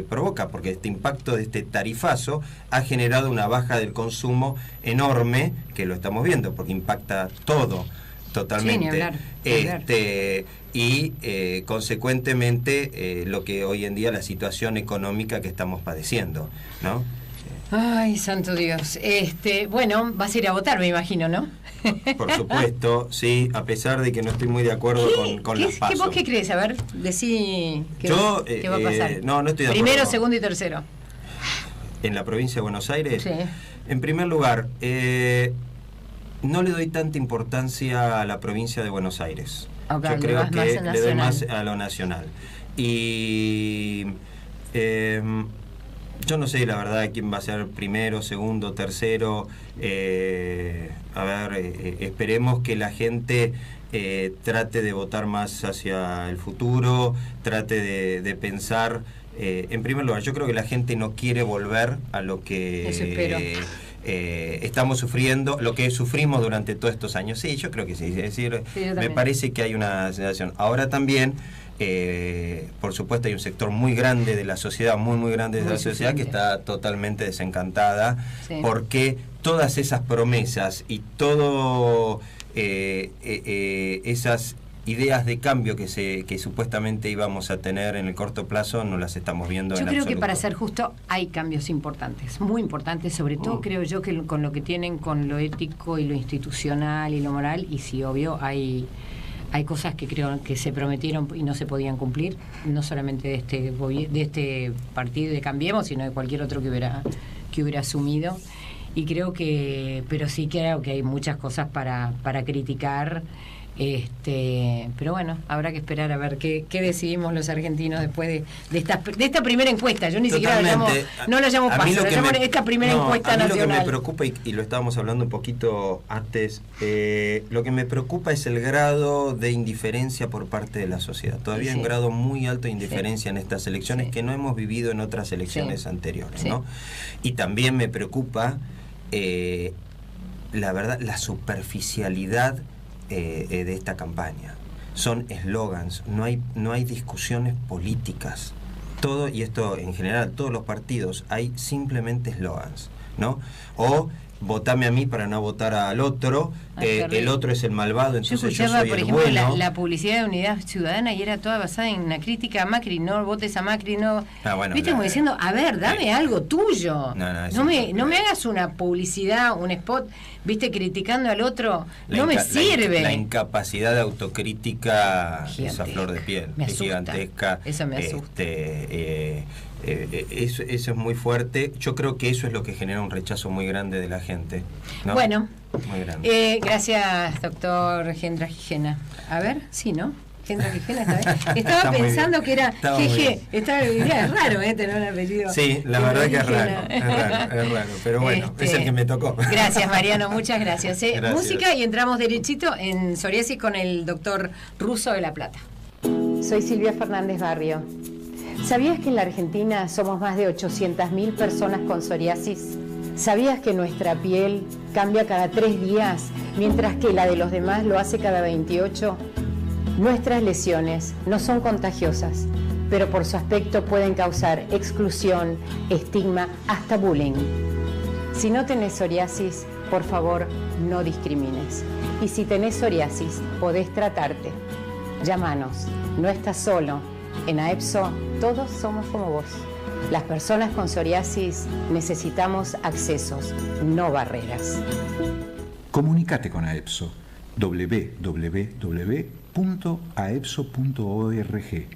provoca, porque este impacto de este tarifazo ha generado una baja del consumo enorme, que lo estamos viendo, porque impacta todo totalmente. Y consecuentemente lo que hoy en día la situación económica que estamos padeciendo, ¿no? Ay, santo Dios. Bueno, vas a ir a votar, me imagino, ¿no? Por supuesto, sí, a pesar de que no estoy muy de acuerdo con las PASO. ¿Vos qué crees? A ver, decí qué va a pasar. No estoy de acuerdo. Primero, segundo y tercero. ¿En la provincia de Buenos Aires? Sí. En primer lugar, no le doy tanta importancia a la provincia de Buenos Aires. Okay, yo creo que le doy más a lo nacional. Y yo no sé la verdad quién va a ser primero, segundo, tercero. Esperemos que la gente trate de votar más hacia el futuro, trate de pensar. En primer lugar, yo creo que la gente no quiere volver a lo que estamos sufriendo, lo que sufrimos durante todos estos años. Sí, yo creo que sí. Es decir, me parece que hay una sensación. Ahora también, por supuesto, hay un sector muy grande de la sociedad, muy grande de la sociedad, que está totalmente desencantada, porque todas esas promesas y todo esas ideas de cambio que supuestamente íbamos a tener en el corto plazo no las estamos viendo en absoluto. Yo creo que, para ser justo, hay cambios importantes, muy importantes, sobre todo creo yo que con lo que tienen con lo ético y lo institucional y lo moral, y sí, obvio, hay cosas que creo que se prometieron y no se podían cumplir, no solamente de este partido de Cambiemos, sino de cualquier otro que hubiera asumido. Y creo que, pero sí creo que hay muchas cosas para criticar. Pero bueno, habrá que esperar a ver qué decidimos los argentinos después de esta primera encuesta. Yo ni siquiera no la llamo paso, la llamo esta primera encuesta nacional. Lo que me preocupa, y lo estábamos hablando un poquito antes, lo que me preocupa es el grado de indiferencia por parte de la sociedad. Todavía hay un grado muy alto de indiferencia en estas elecciones que no hemos vivido en otras elecciones anteriores, ¿no? Y también me preocupa, la verdad, la superficialidad de esta campaña. Son eslogans, no hay discusiones políticas. Todo, y esto en general, todos los partidos, hay simplemente eslogans, ¿no? O votame a mí para no votar al otro, el otro es el malvado, entonces yo soy por el ejemplo, bueno. la publicidad de Unidad Ciudadana, y era toda basada en una crítica a Macri, no votes a Macri, no. Bueno, viste, como diciendo, a ver, dame algo tuyo. No me hagas una publicidad, un spot, viste, criticando al otro, no me sirve. La incapacidad de autocrítica es a flor de piel, es gigantesca. Eso me asusta. Eso es muy fuerte. Yo creo que eso es lo que genera un rechazo muy grande de la gente, ¿no? Bueno, muy grande. Gracias, doctor Gendra Gijena. A ver, sí, ¿no? Gendra Gijena está bien. Estaba pensando que era Jeje. Es raro, tener un apellido. Sí, la verdad que es raro, pero bueno, es el que me tocó. Gracias, Mariano, muchas gracias. Gracias. Música, y entramos derechito en psoriasis con el doctor Russo de La Plata. Soy Silvia Fernández Barrio. ¿Sabías que en la Argentina somos más de 800.000 personas con psoriasis? ¿Sabías que nuestra piel cambia cada 3 días, mientras que la de los demás lo hace cada 28? Nuestras lesiones no son contagiosas, pero por su aspecto pueden causar exclusión, estigma, hasta bullying. Si no tenés psoriasis, por favor, no discrimines. Y si tenés psoriasis, podés tratarte. Llámanos, no estás solo. En AEPSO todos somos como vos. Las personas con psoriasis necesitamos accesos, no barreras. Comunicate con AEPSO. www.aepso.org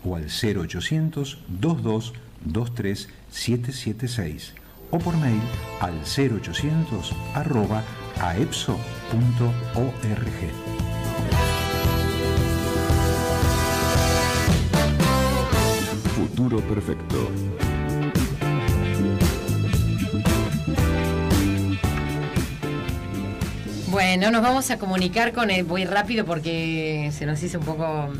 o al 0800 22 23 776 o por mail al 0800@aepso.org. Futuro Perfecto. Bueno, nos vamos a comunicar con él, voy rápido porque se nos hizo un poco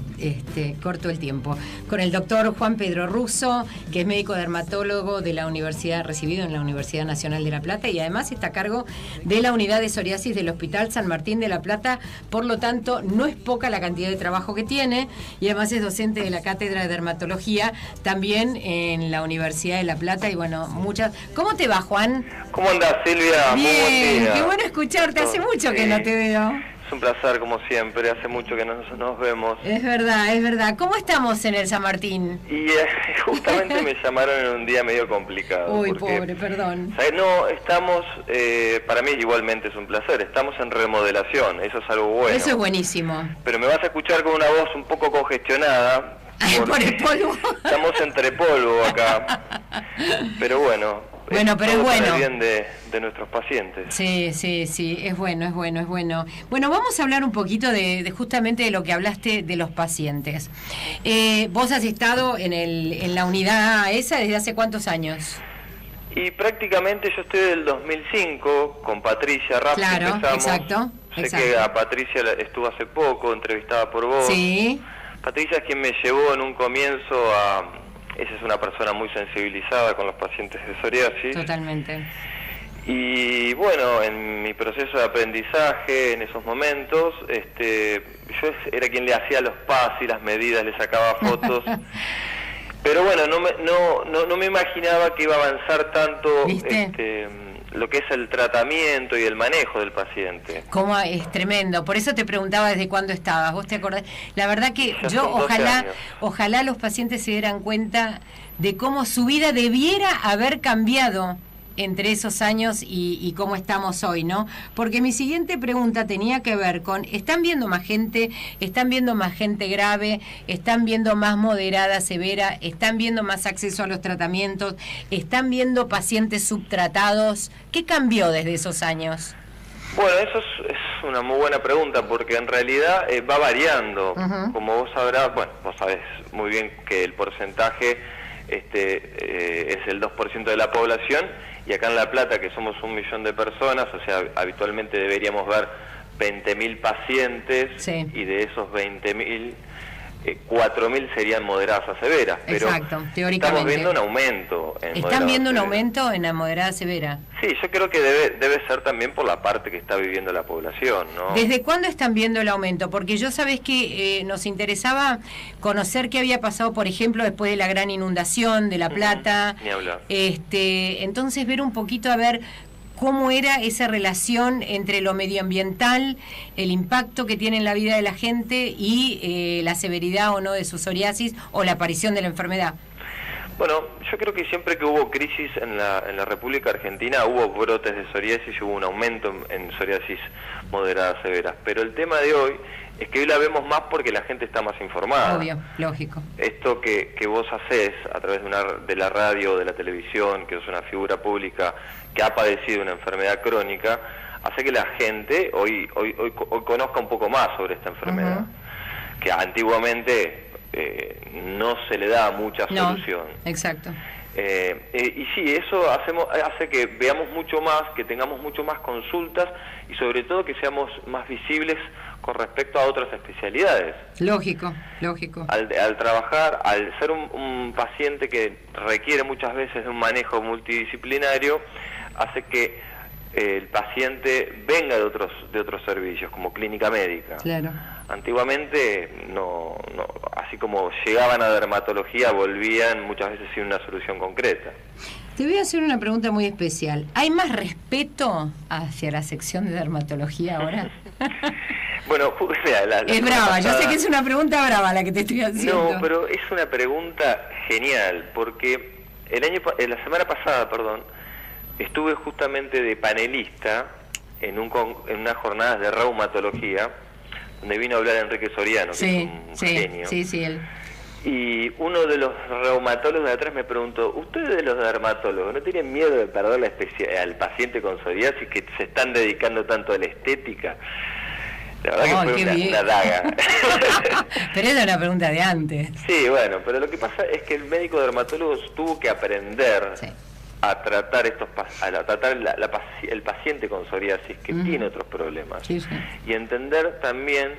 corto el tiempo, con el doctor Juan Pedro Russo, que es médico dermatólogo de la Universidad, recibido en la Universidad Nacional de La Plata, y además está a cargo de la unidad de psoriasis del Hospital San Martín de La Plata. Por lo tanto, no es poca la cantidad de trabajo que tiene, y además es docente de la Cátedra de Dermatología también en la Universidad de La Plata. Y bueno, muchas... ¿Cómo te va, Juan? ¿Cómo andás, Silvia? Bien, qué bueno escucharte, hace mucho que no te veo. Es un placer, como siempre, hace mucho que nos vemos. Es verdad. ¿Cómo estamos en el San Martín? Y justamente me llamaron en un día medio complicado. Uy, pobre, perdón. ¿Sabes? No, estamos, para mí igualmente es un placer, estamos en remodelación, eso es algo bueno. Eso es buenísimo. Pero me vas a escuchar con una voz un poco congestionada. ¿Por el polvo? Estamos entre polvo acá. Pero bueno. Bueno, pero es bueno. Para el bien de nuestros pacientes. Sí, es bueno. Bueno, vamos a hablar un poquito de justamente de lo que hablaste de los pacientes. Vos has estado en la unidad esa desde hace ¿cuántos años? Y prácticamente yo estoy del 2005 con Patricia Raff. Claro, empezamos. Sé que a Patricia estuvo hace poco, entrevistada por vos. Sí. Patricia es quien me llevó en un comienzo a... Ella es una persona muy sensibilizada con los pacientes de psoriasis. Totalmente. Y bueno, en mi proceso de aprendizaje, en esos momentos, yo era quien le hacía los pasos y las medidas, le sacaba fotos. Pero bueno, no me imaginaba que iba a avanzar tanto lo que es el tratamiento y el manejo del paciente. Como es tremendo, por eso te preguntaba desde cuándo estabas. ¿Vos te acordás? La verdad que Ya yo son 12 años. ojalá los pacientes se dieran cuenta de cómo su vida debiera haber cambiado entre esos años y cómo estamos hoy, ¿no? Porque mi siguiente pregunta tenía que ver con, ¿están viendo más gente grave? ¿Están viendo más moderada, severa? ¿Están viendo más acceso a los tratamientos? ¿Están viendo pacientes subtratados? ¿Qué cambió desde esos años? Bueno, eso es una muy buena pregunta, porque en realidad va variando. Ujú. Como vos sabrás, bueno, vos sabés muy bien que el porcentaje es el 2% de la población, y acá en La Plata, que somos 1 millón de personas, o sea, habitualmente deberíamos ver 20.000 pacientes, Sí. y de esos 20.000, 4.000 serían moderadas a severas. Pero Exacto, teóricamente. estamos viendo un aumento en ¿Están moderadas viendo un severas. aumento en la moderada severa? Sí, yo creo que debe ser también por la parte que está viviendo la población, ¿no? ¿Desde cuándo están viendo el aumento? Porque yo sabés que nos interesaba conocer qué había pasado, por ejemplo, después de la gran inundación de La Plata. Ni hablar. Entonces ver un poquito a ver cómo era esa relación entre lo medioambiental, el impacto que tiene en la vida de la gente y la severidad o no de su psoriasis o la aparición de la enfermedad. Bueno, yo creo que siempre que hubo crisis en la República Argentina hubo brotes de psoriasis y hubo un aumento en psoriasis moderadas severas. Pero el tema de hoy es que hoy la vemos más porque la gente está más informada. Obvio, lógico. Esto que vos hacés a través de la radio o de la televisión, que es una figura pública que ha padecido una enfermedad crónica, hace que la gente hoy conozca un poco más sobre esta enfermedad, que antiguamente no se le da mucha solución. Exacto. Y sí, eso hace que veamos mucho más, que tengamos mucho más consultas y sobre todo que seamos más visibles con respecto a otras especialidades. Lógico, lógico. Al trabajar, al ser un paciente que requiere muchas veces de un manejo multidisciplinario, hace que el paciente venga de otros servicios, como clínica médica. Claro. Antiguamente, no, así como llegaban a dermatología, volvían muchas veces sin una solución concreta. Te voy a hacer una pregunta muy especial. ¿Hay más respeto hacia la sección de dermatología ahora? Bueno, mira, Es brava, yo sé que es una pregunta brava la que te estoy haciendo. No, pero es una pregunta genial, porque la semana pasada, estuve justamente de panelista en unas jornadas de reumatología, donde vino a hablar Enrique Soriano, que es un genio. Sí, él. Y uno de los reumatólogos de atrás me preguntó, ¿ustedes de los dermatólogos no tienen miedo de perder al paciente con psoriasis que se están dedicando tanto a la estética? La verdad que fue una daga. Pero esa es una pregunta de antes. Sí, bueno, pero lo que pasa es que el médico dermatólogo tuvo que aprender a tratar el paciente con psoriasis que tiene otros problemas, y entender también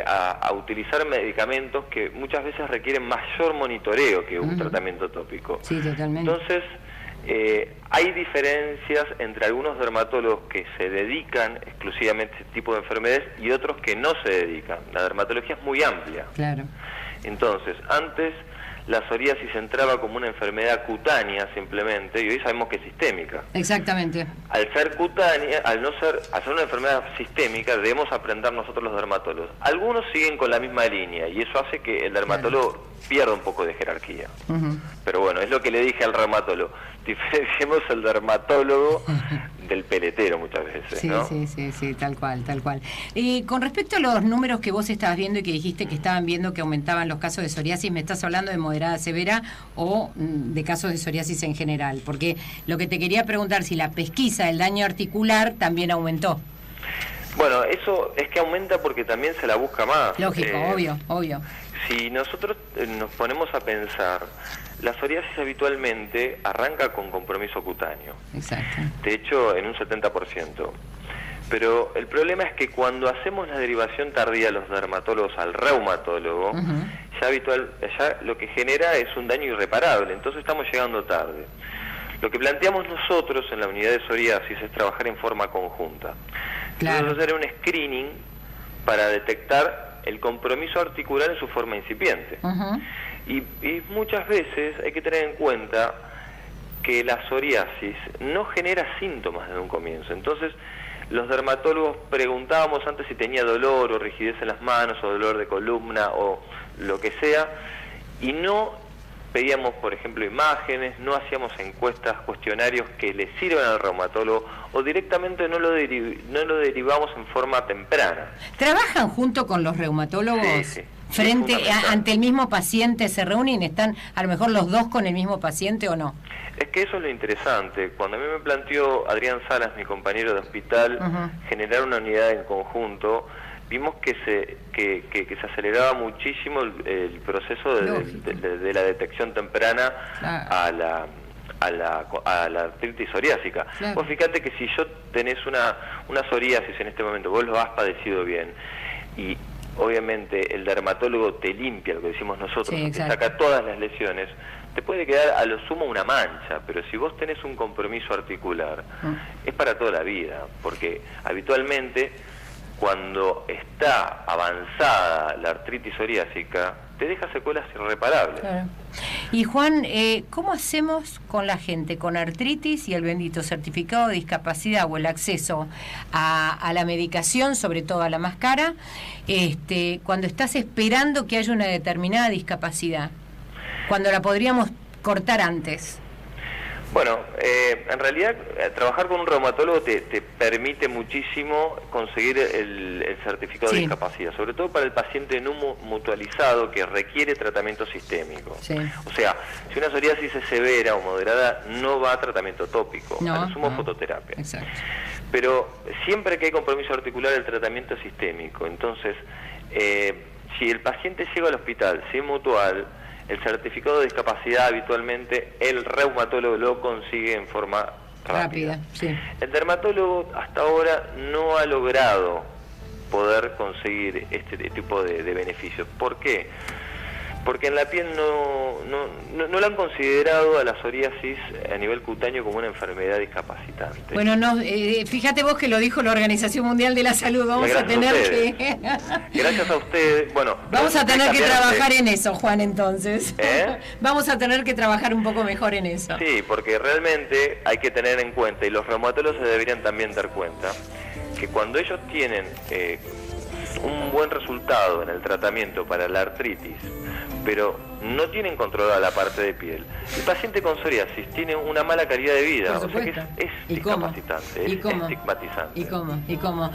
a utilizar medicamentos que muchas veces requieren mayor monitoreo que un tratamiento tópico. Sí, totalmente. Entonces, hay diferencias entre algunos dermatólogos que se dedican exclusivamente a este tipo de enfermedades y otros que no se dedican. La dermatología es muy amplia. Claro. Entonces, antes la psoriasis entraba como una enfermedad cutánea simplemente, y hoy sabemos que es sistémica. Exactamente. Al ser cutánea, al ser una enfermedad sistémica, debemos aprender nosotros los dermatólogos. Algunos siguen con la misma línea y eso hace que el dermatólogo pierda un poco de jerarquía. Pero bueno, es lo que le dije al reumatólogo. Diferenciemos el dermatólogo del peletero muchas veces, Sí, ¿no? sí, tal cual. Con respecto a los números que vos estabas viendo y que dijiste que estaban viendo que aumentaban los casos de psoriasis, ¿me estás hablando de moderada severa o de casos de psoriasis en general? Porque lo que te quería preguntar, si la pesquisa del daño articular también aumentó. Bueno, eso es que aumenta porque también se la busca más. Lógico, obvio. Si nosotros nos ponemos a pensar, la psoriasis habitualmente arranca con compromiso cutáneo. Exacto. De hecho, en un 70%. Pero el problema es que cuando hacemos la derivación tardía los dermatólogos al reumatólogo, ya lo que genera es un daño irreparable, entonces estamos llegando tarde. Lo que planteamos nosotros en la unidad de psoriasis es trabajar en forma conjunta. Claro. Nosotros hacer un screening para detectar el compromiso articular en su forma incipiente. Y muchas veces hay que tener en cuenta que la psoriasis no genera síntomas desde un comienzo. Entonces, los dermatólogos preguntábamos antes si tenía dolor o rigidez en las manos o dolor de columna o lo que sea, y no pedíamos, por ejemplo, imágenes, no hacíamos encuestas, cuestionarios que le sirvan al reumatólogo, o directamente no lo derivamos en forma temprana. ¿Trabajan junto con los reumatólogos? Sí. Ante el mismo paciente se reúnen, están a lo mejor los dos con el mismo paciente o no. Es que eso es lo interesante. Cuando a mí me planteó Adrián Salas, mi compañero de hospital, generar una unidad en conjunto, vimos que se aceleraba muchísimo el proceso de la detección temprana a la artritis psoriásica. Claro. Vos fíjate que si yo tenés una psoriasis en este momento, vos lo has padecido bien, y obviamente el dermatólogo te limpia, lo que decimos nosotros, te saca todas las lesiones, te puede quedar a lo sumo una mancha, pero si vos tenés un compromiso articular, es para toda la vida, porque habitualmente cuando está avanzada la artritis psoriásica, te deja secuelas irreparables. Claro. Y Juan, ¿cómo hacemos con la gente con artritis y el bendito certificado de discapacidad o el acceso a la medicación, sobre todo a la más cara, cuando estás esperando que haya una determinada discapacidad, cuando la podríamos cortar antes? Bueno, en realidad trabajar con un reumatólogo te permite muchísimo conseguir el certificado de discapacidad, sobre todo para el paciente no mutualizado que requiere tratamiento sistémico. Sí. O sea, si una psoriasis es severa o moderada, no va a tratamiento tópico, a lo sumo fototerapia. Exacto. Pero siempre que hay compromiso articular, el tratamiento es sistémico. Entonces, si el paciente llega al hospital sin mutual, el certificado de discapacidad habitualmente el reumatólogo lo consigue en forma rápida. Sí. El dermatólogo hasta ahora no ha logrado poder conseguir este tipo de beneficios. ¿Por qué? Porque en la piel no lo han considerado a la psoriasis a nivel cutáneo como una enfermedad discapacitante. Bueno, no, fíjate vos que lo dijo la Organización Mundial de la Salud, vamos a tener que... Gracias a ustedes, bueno... Vamos a tener que trabajar en eso, Juan, entonces. Vamos a tener que trabajar un poco mejor en eso. Sí, porque realmente hay que tener en cuenta, y los reumatólogos se deberían también dar cuenta, que cuando ellos tienen un buen resultado en el tratamiento para la artritis, pero no tienen controlada la parte de piel, el paciente con psoriasis tiene una mala calidad de vida, o sea que es discapacitante, es estigmatizante. ¿Y cómo?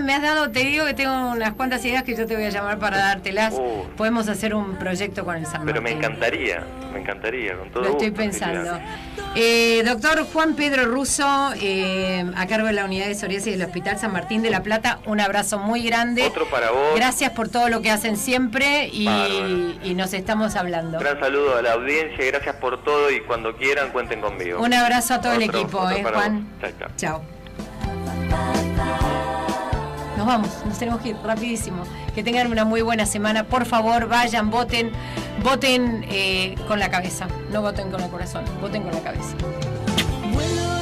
Me has dado, te digo que tengo unas cuantas ideas que yo te voy a llamar para dártelas. Podemos hacer un proyecto con el San Martín. Pero me encantaría, con todo lo gusto. Estoy pensando. Doctor Juan Pedro Russo, a cargo de la unidad de psoriasis del Hospital San Martín de la Plata, un abrazo muy grande. Otro para vos. Gracias por todo lo que hacen siempre y nos estamos hablando. Un gran saludo a la audiencia, gracias por todo y cuando quieran cuenten conmigo. Un abrazo a todo el equipo, Juan. Chao. Nos vamos, nos tenemos que ir rapidísimo. Que tengan una muy buena semana. Por favor, vayan, voten con la cabeza. No voten con el corazón, voten con la cabeza. Vuelo